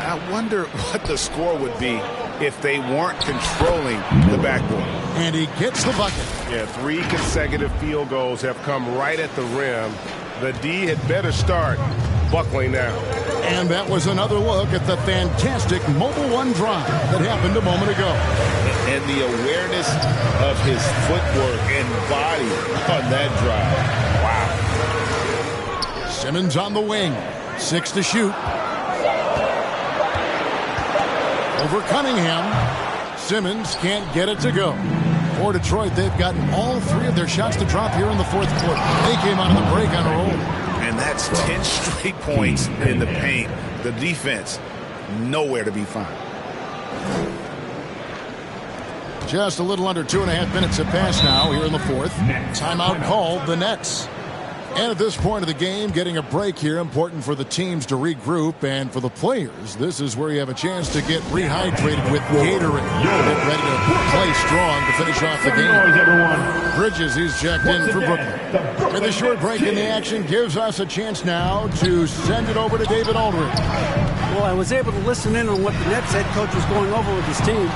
I wonder what the score would be if they weren't controlling the backboard. And he gets the bucket. Yeah, 3 consecutive field goals have come right at the rim. The D had better start buckling now. And that was another look at the fantastic Mobile One drive that happened a moment ago. And the awareness of his footwork and body on that drive. Wow. Simmons on the wing. 6 to shoot. Over Cunningham. Simmons can't get it to go. For Detroit, they've gotten all 3 of their shots to drop here in the fourth quarter. They came out of the break on a roll. And that's 10 straight points in the paint. The defense, nowhere to be found. Just a little under 2.5 minutes have passed now here in the fourth. Timeout called the Nets. And at this point of the game, getting a break here, important for the teams to regroup, and for the players, this is where you have a chance to get rehydrated with Gatorade. Get ready to play strong to finish off the game. Bridges, he's checked in for Brooklyn. With a short break in the action, gives us a chance now to send it over to David Aldridge. Well, I was able to listen in on what the Nets head coach was going over with his team.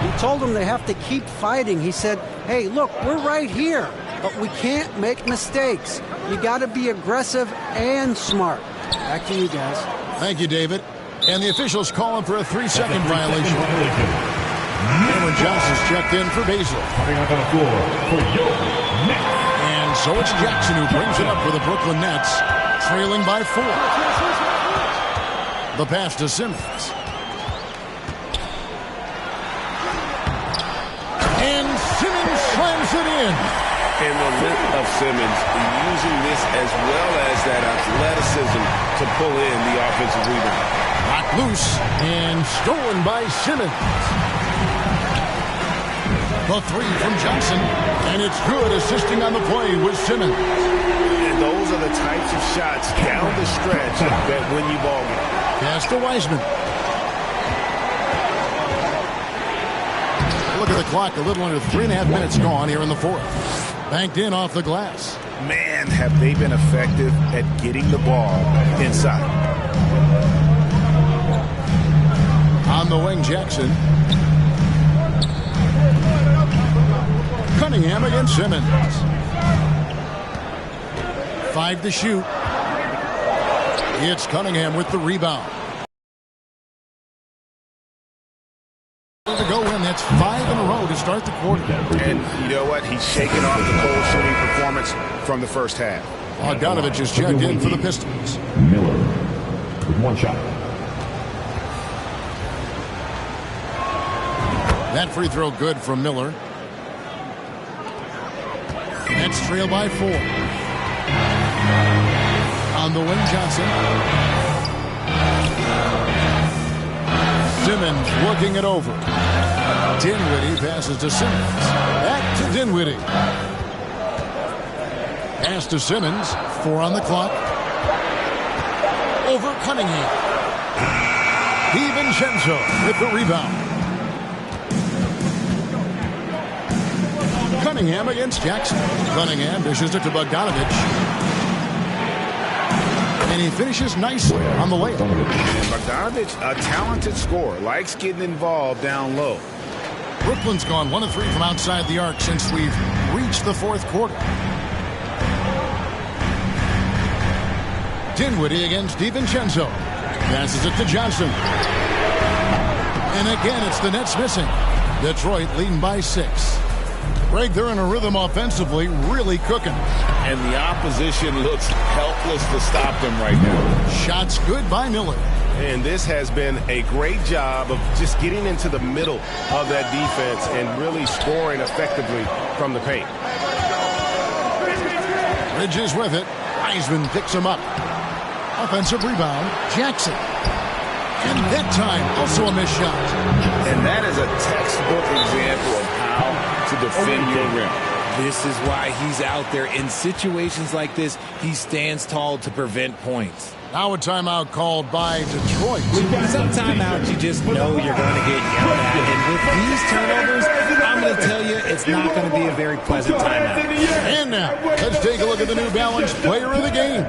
He told them they have to keep fighting. He said, hey, look, we're right here, but we can't make mistakes. You got to be aggressive and smart. Back to you guys. Thank you, David. And the officials calling for a 3-second violation. Cameron Johnson's checked in for Basil. And so it's Jackson who brings it up for the Brooklyn Nets, trailing by 4. The pass to Simmons. And Simmons slams it in. And the length of Simmons using this as well as that athleticism to pull in the offensive rebound. Knocked loose and stolen by Simmons. The three from Johnson, and it's good, assisting on the play with Simmons. And those are the types of shots down the stretch that win you ball game. Pass to Wiseman. Look at the clock, a little under 3.5 minutes gone here in the fourth. Banked in off the glass. Man, have they been effective at getting the ball inside. On the wing, Jackson. Cunningham against Simmons. 5 to shoot. It's Cunningham with the rebound. To go in, that's 5 in a row to start the quarter. And you know what? He's shaking off the cold shooting performance from the first half. Bogdanovich is checked in for the Pistons. Miller with one shot. That free throw good from Miller. Nets trail by 4. On the wing, Johnson. Simmons working it over. Dinwiddie passes to Simmons. Back to Dinwiddie. Pass to Simmons. 4 on the clock. Over Cunningham. DiVincenzo with the rebound. Cunningham against Jackson. Cunningham dishes it to Bogdanovich. And he finishes nicely on the layup. And Bogdanovich, a talented scorer, likes getting involved down low. Brooklyn's gone 1 of 3 from outside the arc since we've reached the fourth quarter. Dinwiddie against DiVincenzo. Passes it to Johnson. And again, it's the Nets missing. Detroit leading by 6. Greg, they're in a rhythm offensively, really cooking. And the opposition looks helpless to stop them right now. Shots good by Miller. And this has been a great job of just getting into the middle of that defense and really scoring effectively from the paint. Bridges with it. Wiseman picks him up. Offensive rebound, Jackson. And that time, also a missed shot. And that is a textbook example of how to defend your rim. This is why he's out there. In situations like this, he stands tall to prevent points. Now a timeout called by Detroit. Some timeouts you just know you're going to get yelled at. And with these turnovers, I'm going to tell you it's not going to be a very pleasant timeout. And now, let's take a look at the New Balance player of the game,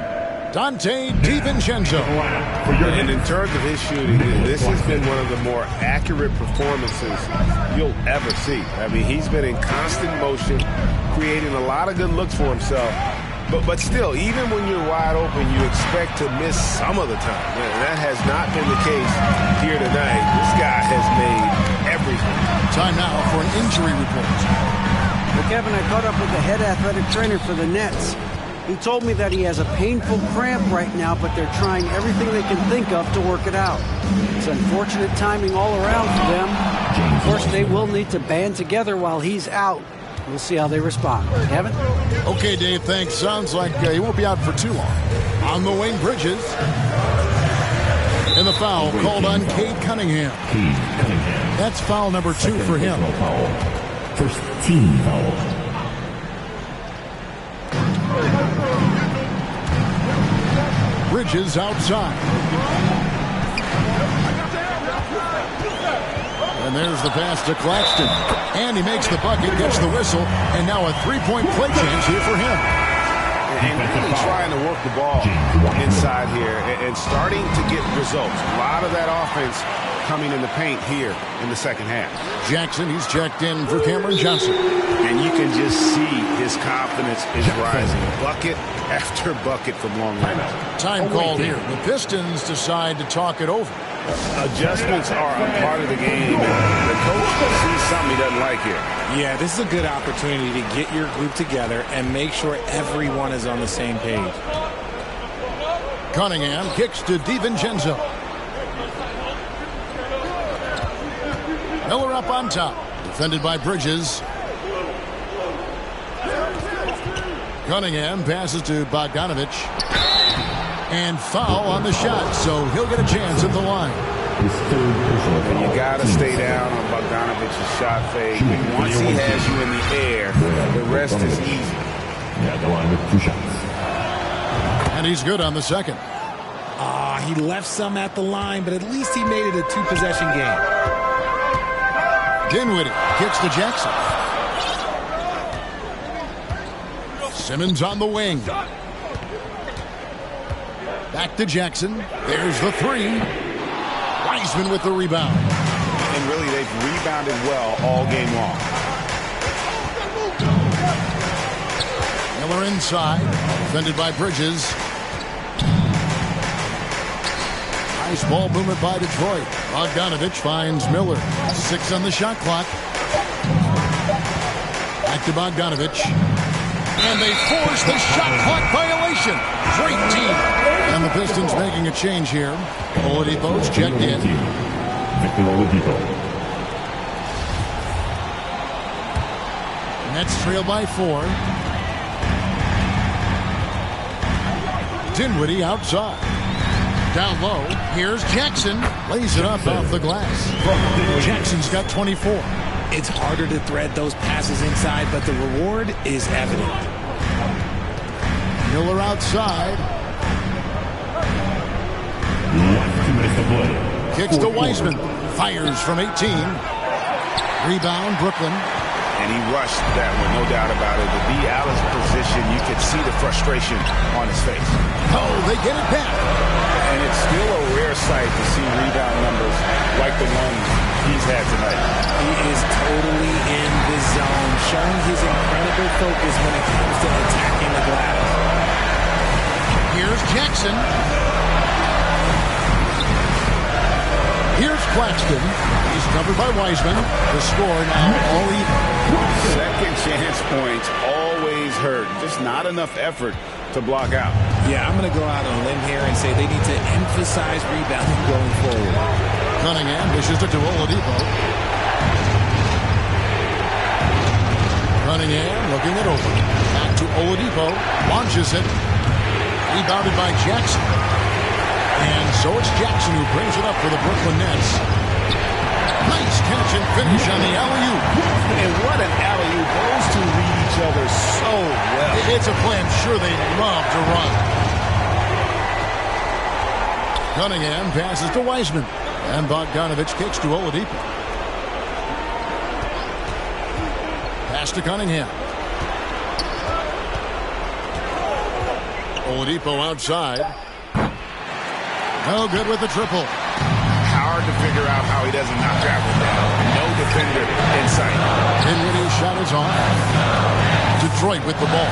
Dante DiVincenzo. And in terms of his shooting, this has been one of the more accurate performances you'll ever see. I mean, he's been in constant motion, creating a lot of good looks for himself. But still, even when you're wide open, you expect to miss some of the time. That has not been the case here tonight. This guy has made everything. Time now for an injury report. Well, Kevin, I caught up with the head athletic trainer for the Nets. He told me that he has a painful cramp right now, but they're trying everything they can think of to work it out. It's unfortunate timing all around for them. Of course, they will need to band together while he's out. We'll see how they respond. Kevin? Okay, Dave, thanks. Sounds like he won't be out for too long. On the wing, Bridges. And the foul called on Cade Cunningham. That's foul number 2 for him. First team foul. Bridges outside. And there's the pass to Claxton. And he makes the bucket, gets the whistle, and now a three-point play chance here for him. And really trying to work the ball inside here and starting to get results. A lot of that offense coming in the paint here in the second half. Jackson, he's checked in for Cameron Johnson. And you can just see his confidence is rising. Bucket after bucket from long range. Time called here. The Pistons decide to talk it over. Adjustments are a part of the game. The coach sees something he doesn't like here. Yeah, this is a good opportunity to get your group together and make sure everyone is on the same page. Cunningham kicks to DiVincenzo. Miller up on top. Defended by Bridges. Cunningham passes to Bogdanovich. And foul on the shot, so he'll get a chance at the line. You got to stay down on Bogdanovich approach the shot fake. Once he has you in the air, the rest is easy. And he's good on the second. He left some at the line, but at least he made it a two-possession game. Dinwiddie kicks to Jackson. Simmons on the wing. Back to Jackson. There's the three. Wiseman with the rebound. And really, they've rebounded well all game long. Miller inside. Defended by Bridges. Nice ball movement by Detroit. Bogdanovich finds Miller. 6 on the shot clock. Back to Bogdanovich. And they force the shot clock violation. Great team. And the Pistons making a change here. Oladipo's checked in. Nets trail by 4. Dinwiddie outside. Down low. Here's Jackson. Lays it up off the glass. Jackson's got 24. It's harder to thread those passes inside, but the reward is evident. Miller outside. Kicks to Wiseman. Fires from 18. Rebound, Brooklyn. And he rushed that one, no doubt about it. The D. Allen's position, you could see the frustration on his face. Oh, they get it back. And it's still a rare sight to see rebound numbers like the ones he's had tonight. He is totally in the zone, showing his incredible focus when it comes to attacking the glass. Here's Jackson. Here's Claxton. He's covered by Wiseman. The score now all even. Second chance points always hurt. Just not enough effort to block out. Yeah, I'm going to go out on a limb here and say they need to emphasize rebounding going forward. Cunningham dishes it to Oladipo. Cunningham looking it over. Back to Oladipo. Launches it. Rebounded by Jackson. And so it's Jackson who brings it up for the Brooklyn Nets. Nice catch and finish on the alley-oop. And what an alley-oop. Those two read each other so well. It's a play I'm sure they love to run. Cunningham passes to Wiseman. And Bogdanovich kicks to Oladipo. Pass to Cunningham. Oladipo outside. No good with the triple. Hard to figure out how he doesn't knock that one down. No defender in sight. Dinwiddie's shot is on. Detroit with the ball.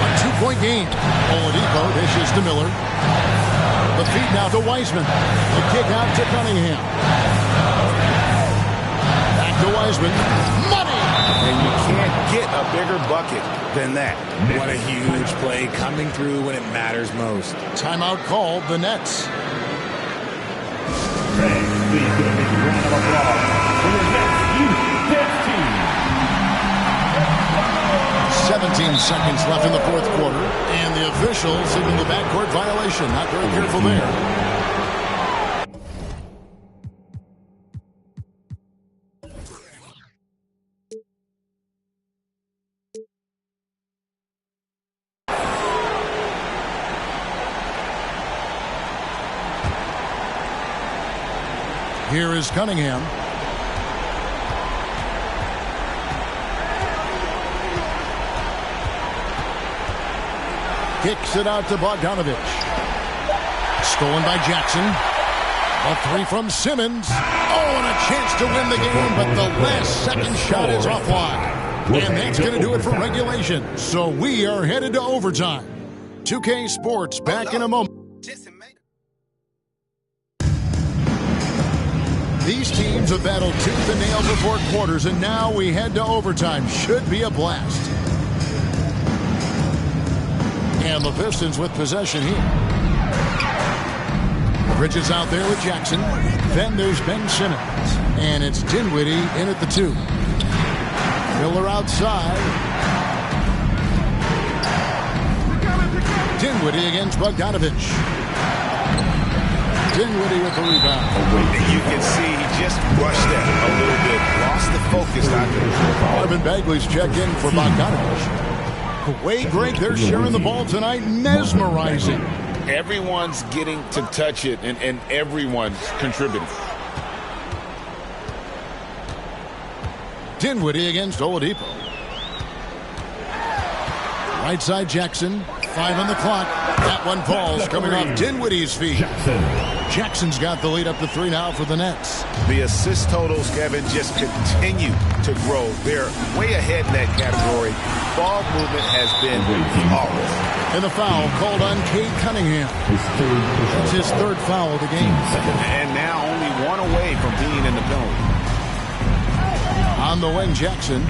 A 2-point game. Oladipo dishes to Miller. The feed now to Wiseman. The kick out to Cunningham. Back to Wiseman. Money! And you can't get a bigger bucket than that. What a huge play coming through when it matters most. Timeout called the Nets. Please give a big round of applause for the Nets Youth Dance Team. 17 seconds left in the fourth quarter, and the officials signal the backcourt violation. Not very careful there. Here is Cunningham. Kicks it out to Bogdanovich. Stolen by Jackson. A three from Simmons. Oh, and a chance to win the game, but the last second shot is offline. And that's going to do it for regulation. So we are headed to overtime. 2K Sports back in a moment. These teams have battled tooth and nail for 4 quarters, and now we head to overtime. Should be a blast. And the Pistons with possession here. Bridges out there with Jackson. Then there's Ben Simmons. And it's Dinwiddie in at the 2. Miller outside. Dinwiddie against Bogdanovich. Dinwiddie with the rebound. You can see he just rushed that a little bit. Lost the focused out there. Marvin Bagley's checked in for Bogdanovich. Way, Greg, they're sharing the ball tonight. Mesmerizing. Everyone's getting to touch it, and everyone's contributing. Dinwiddie against Oladipo. Right side Jackson. 5 on the clock. That one falls coming off Dinwiddie's feet. Jackson's got the lead up to 3 now for the Nets. The assist totals, Kevin, just continue to grow. They're way ahead in that category. Ball movement has been flawless. And the foul called on Cade Cunningham. It's his 3rd foul of the game. And now only 1 away from being in the penalty. On the wing, Jackson.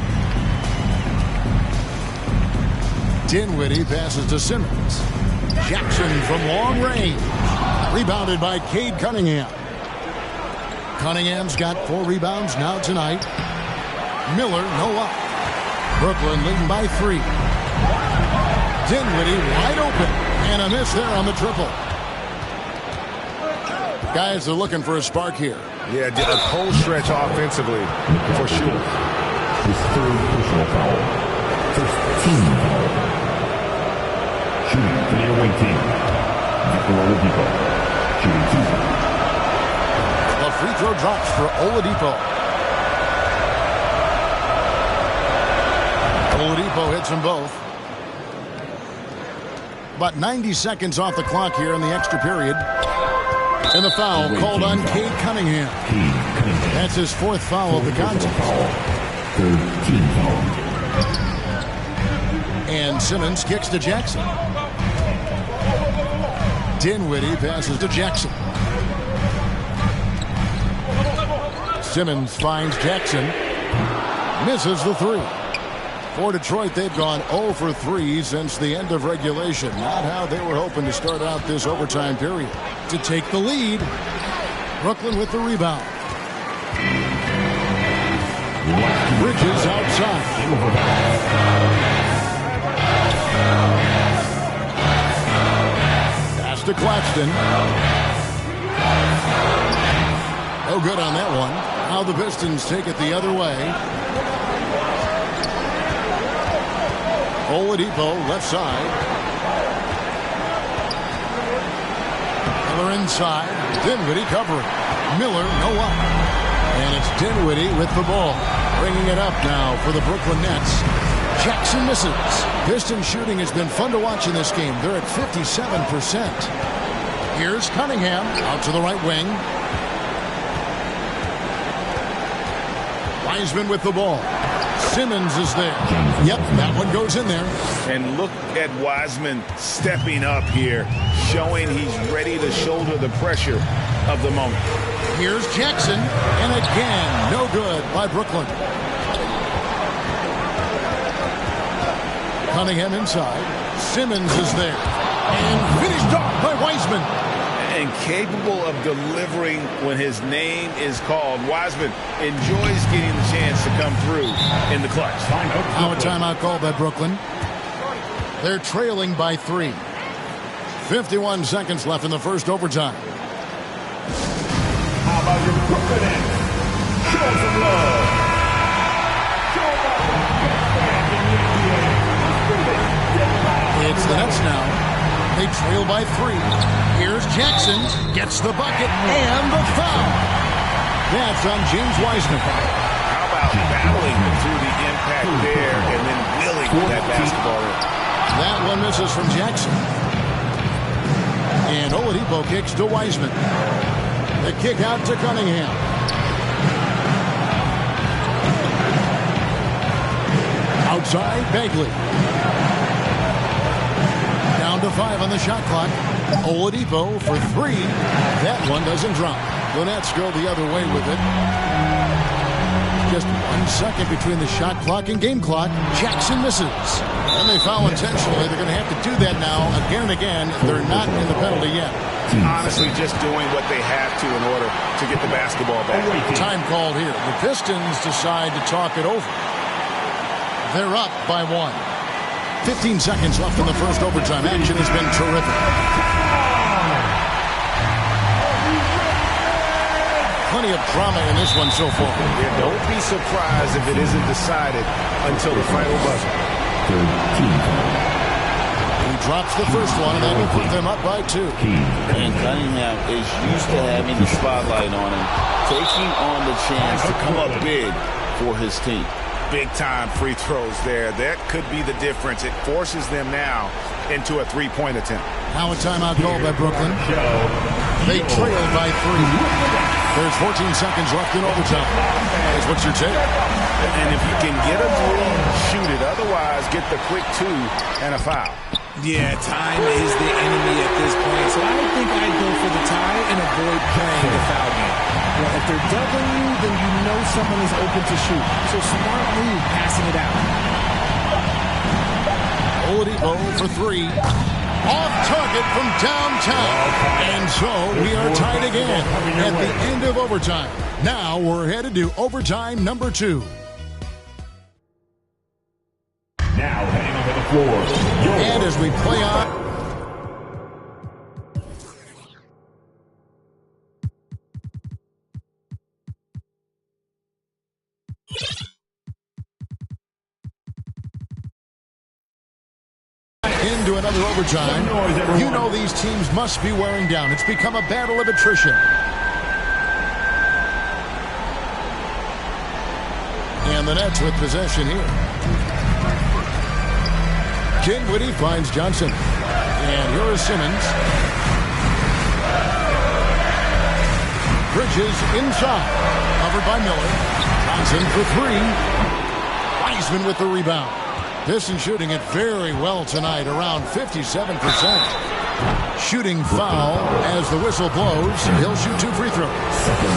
Dinwiddie passes to Simmons. Jackson from long range. Rebounded by Cade Cunningham. Cunningham's got 4 rebounds now tonight. Miller, no up. Brooklyn leading by 3. Dinwiddie wide open. And a miss there on the triple. Guys are looking for a spark here. Yeah, a cold stretch offensively, for sure. His 3rd personal foul. First team foul. Shooting for the away team. Victor Oladipo. Shooting 2. A free throw drops for Oladipo. Oladipo hits them both. About 90 seconds off the clock here in the extra period. And the foul called on Cade Cunningham. That's his 4th foul of the contest. 3rd team foul. And Simmons kicks to Jackson. Dinwiddie passes to Jackson. Simmons finds Jackson. Misses the 3. For Detroit, they've gone 0 for 3 since the end of regulation. Not how they were hoping to start out this overtime period. To take the lead, Brooklyn with the rebound. Bridges outside. Pass to Claxton. No good on that one. Now the Pistons take it the other way. Oladipo left side. Miller inside. Dinwiddie covering. Miller no up. And it's Dinwiddie with the ball. Bringing it up now for the Brooklyn Nets. Jackson misses. Piston shooting has been fun to watch in this game. They're at 57%. Here's Cunningham out to the right wing. Wiseman with the ball. Simmons is there. Yep, that one goes in there. And look at Wiseman stepping up here, showing he's ready to shoulder the pressure of the moment. Here's Jackson, and again, no good by Brooklyn. Cunningham inside. Simmons is there. And finished off by Wiseman. And capable of delivering when his name is called. Wiseman enjoys getting the chance to come through in the clutch. Now a timeout called by Brooklyn. They're trailing by 3. 51 seconds left in the first overtime. How about your Brooklyn Nets? Show some love. It's the Nets now. They trail by 3. Here's Jackson. Gets the bucket and the foul. That's on James Wiseman. How about battling through the impact there and then willing that basketball in? That one misses from Jackson. And Oladipo kicks to Wiseman. The kick out to Cunningham. Outside, Bagley. Down to 5 on the shot clock. Oladipo for 3. That one doesn't drop. The Nets go the other way with it. Just 1 second between the shot clock and game clock. Jackson misses. And they foul intentionally. They're going to have to do that now again and again. They're not in the penalty yet. Honestly, just doing what they have to in order to get the basketball back. Time called here. The Pistons decide to talk it over. They're up by 1. 15 seconds left in the first overtime. Action has been terrific. plenty of drama in this one so far. Yeah, don't be surprised if it isn't decided until the final buzzer. He drops the first one, and that will put them up by 2. And Cunningham is used to having the spotlight on him, taking on the chance to come up big for his team. Big-time free throws there. That could be the difference. It forces them now into a three-point attempt. Now a timeout called by Brooklyn. They trail by 3. There's 14 seconds left in overtime. That's what's your take? And if you can get a three, shoot it. Otherwise, get the quick 2 and a foul. Yeah, time is the enemy at this point, so I think I'd go for the tie and avoid playing the foul game. Well, if they're doubling you, then you know someone is open to shoot. So smart move, passing it out. Oladipo for 3. Off target from downtown. And so we are tied again at the end of overtime. Now we're headed to overtime number 2. Now heading onto the floor. And as we play on. Into another overtime. You know these teams must be wearing down. It's become a battle of attrition. And the Nets with possession here. Dinwiddie finds Johnson. And here is Simmons. Bridges inside. Covered by Miller. Johnson for 3. Wiseman with the rebound. Pistons shooting it very well tonight, around 57%. Shooting foul as the whistle blows. He'll shoot 2 free throws.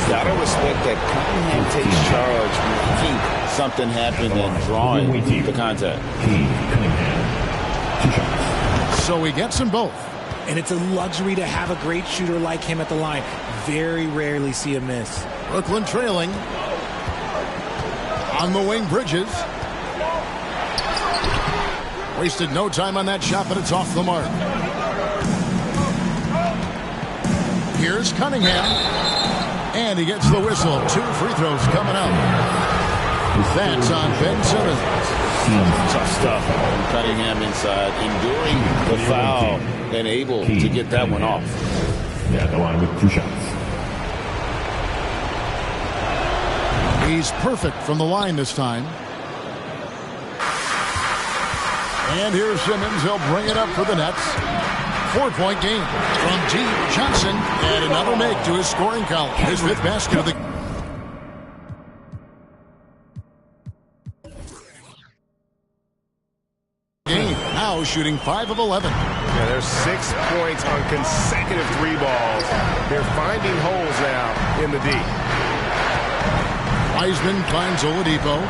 Gotta respect that Cunningham takes charge when something happened and drawing the contact. So he gets them both. And it's a luxury to have a great shooter like him at the line. Very rarely see a miss. Brooklyn trailing. On the wing, Bridges. Wasted no time on that shot, but it's off the mark. Here's Cunningham. And he gets the whistle. 2 free throws coming up. That's on Ben Simmons. Tough stuff from Cunningham inside, enduring the foul and able to get that one off. Yeah, the line with 2 shots. He's perfect from the line this time. And here's Simmons. He'll bring it up for the Nets. 4-point game from deep. Johnson, and another make to his scoring column. His 5th basket of the game. Now shooting 5 of 11. Yeah, there's 6 points on consecutive 3 balls. They're finding holes now in the D. Wiseman finds Oladipo.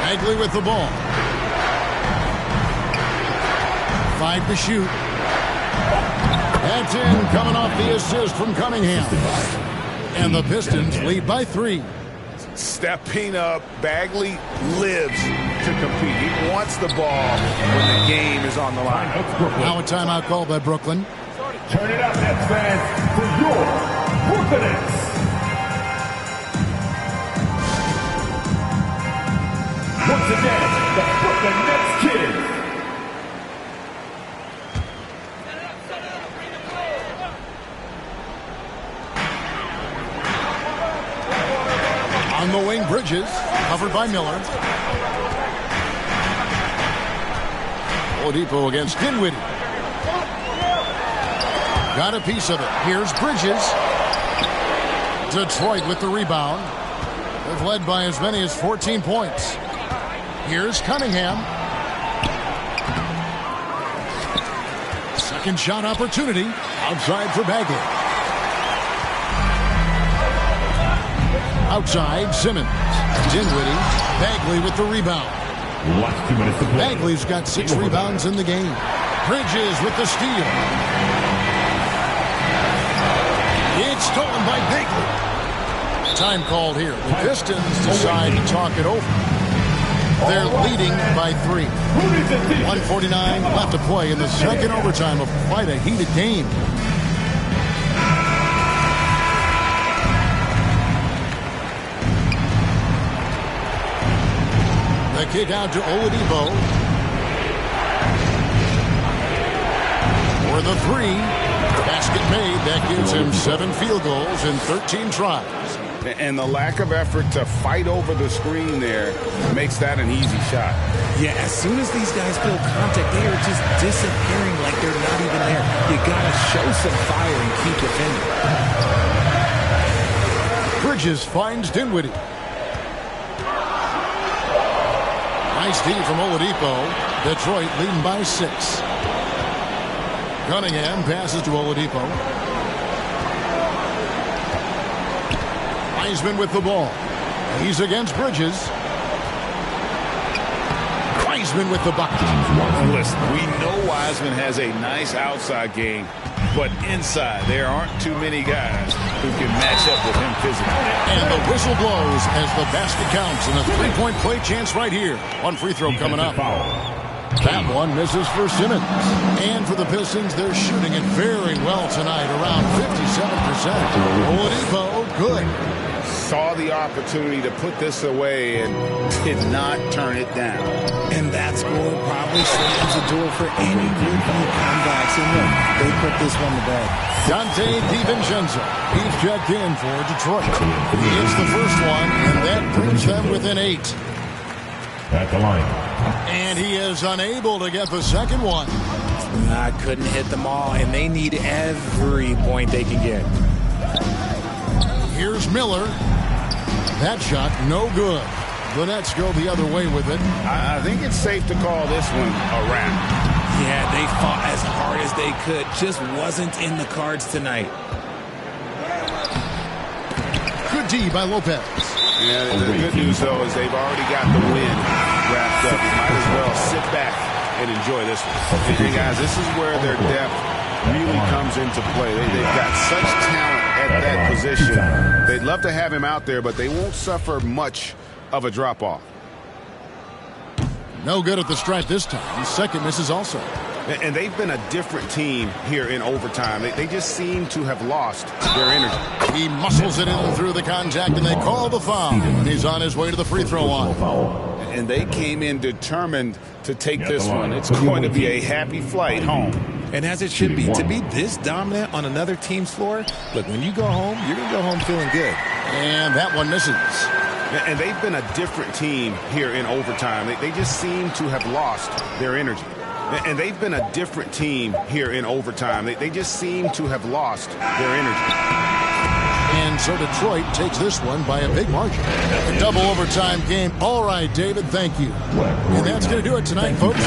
Bagley with the ball. 5 to shoot. That's in, coming off the assist from Cunningham. And the Pistons lead by 3. Stepping up, Bagley lives to compete. He wants the ball when the game is on the line. Now a timeout called by Brooklyn. Turn it up, Nets fans, for your Brooklyn Nets. Once again, the Brooklyn Nets Kids. On the wing, Bridges, covered by Miller. Oladipo against Dinwiddie. Got a piece of it. Here's Bridges. Detroit with the rebound. They've led by as many as 14 points. Here's Cunningham. Second shot opportunity. Outside for Bagley. Outside, Simmons. Dinwiddie. Bagley with the rebound. Watch 2 minutes to play. Bagley's got 6 rebounds in the game. Bridges with the steal. It's stolen by Bagley. Time called here. The Pistons decide to talk it over. They're leading by 3. 1:49 left to play in the second overtime of quite a heated game. The kick out to Oladipo. For the three. Basket made. That gives him 7 field goals in 13 tries. And the lack of effort to fight over the screen there makes that an easy shot. Yeah, as soon as these guys feel contact, they are just disappearing like they're not even there. You got to show some fire and keep defending. Bridges finds Dinwiddie. Nice D from Oladipo. Detroit leading by 6. Cunningham passes to Oladipo. Wiseman with the ball. He's against Bridges. Wiseman with the bucket. Listen, we know Wiseman has a nice outside game, but inside there aren't too many guys who can match up with him physically. And the whistle blows as the basket counts, and a three-point play chance right here. One free throw coming up. That one misses for Simmons. And for the Pistons, they're shooting it very well tonight, around 57%. Oladipo, good. Saw the opportunity to put this away and did not turn it down. And that score probably slams the door for any would-be comebacks. And look, they put this one to bed. Dante DiVincenzo. He's checked in for Detroit. He hits the first one, and that brings them within 8. At the line. And he is unable to get the second one. I couldn't hit them all, and they need every point they can get. Here's Miller. That shot, no good. The Nets go the other way with it. I think it's safe to call this one a wrap. Yeah, they fought as hard as they could. Just wasn't in the cards tonight. Good D by Lopez. Yeah, the good news, though, is they've already got the win wrapped up. You might as well sit back and enjoy this one. And guys, this is where their depth really comes into play. They've got such talent at that position. They'd love to have him out there, but they won't suffer much of a drop-off. No good at the stripe this time. Second misses also. And they've been a different team here in overtime. They just seem to have lost their energy. He muscles it in through the contact, and they call the foul. And he's on his way to the free throw line. And they came in determined to take this one. It's going to be a happy flight home. And as it should be, to be this dominant on another team's floor, look, when you go home, you're going to go home feeling good. And that one misses. And they've been a different team here in overtime. They just seem to have lost their energy. And they've been a different team here in overtime. They just seem to have lost their energy. And so Detroit takes this one by a big margin. A double overtime game. All right, David, thank you. And that's going to do it tonight, folks.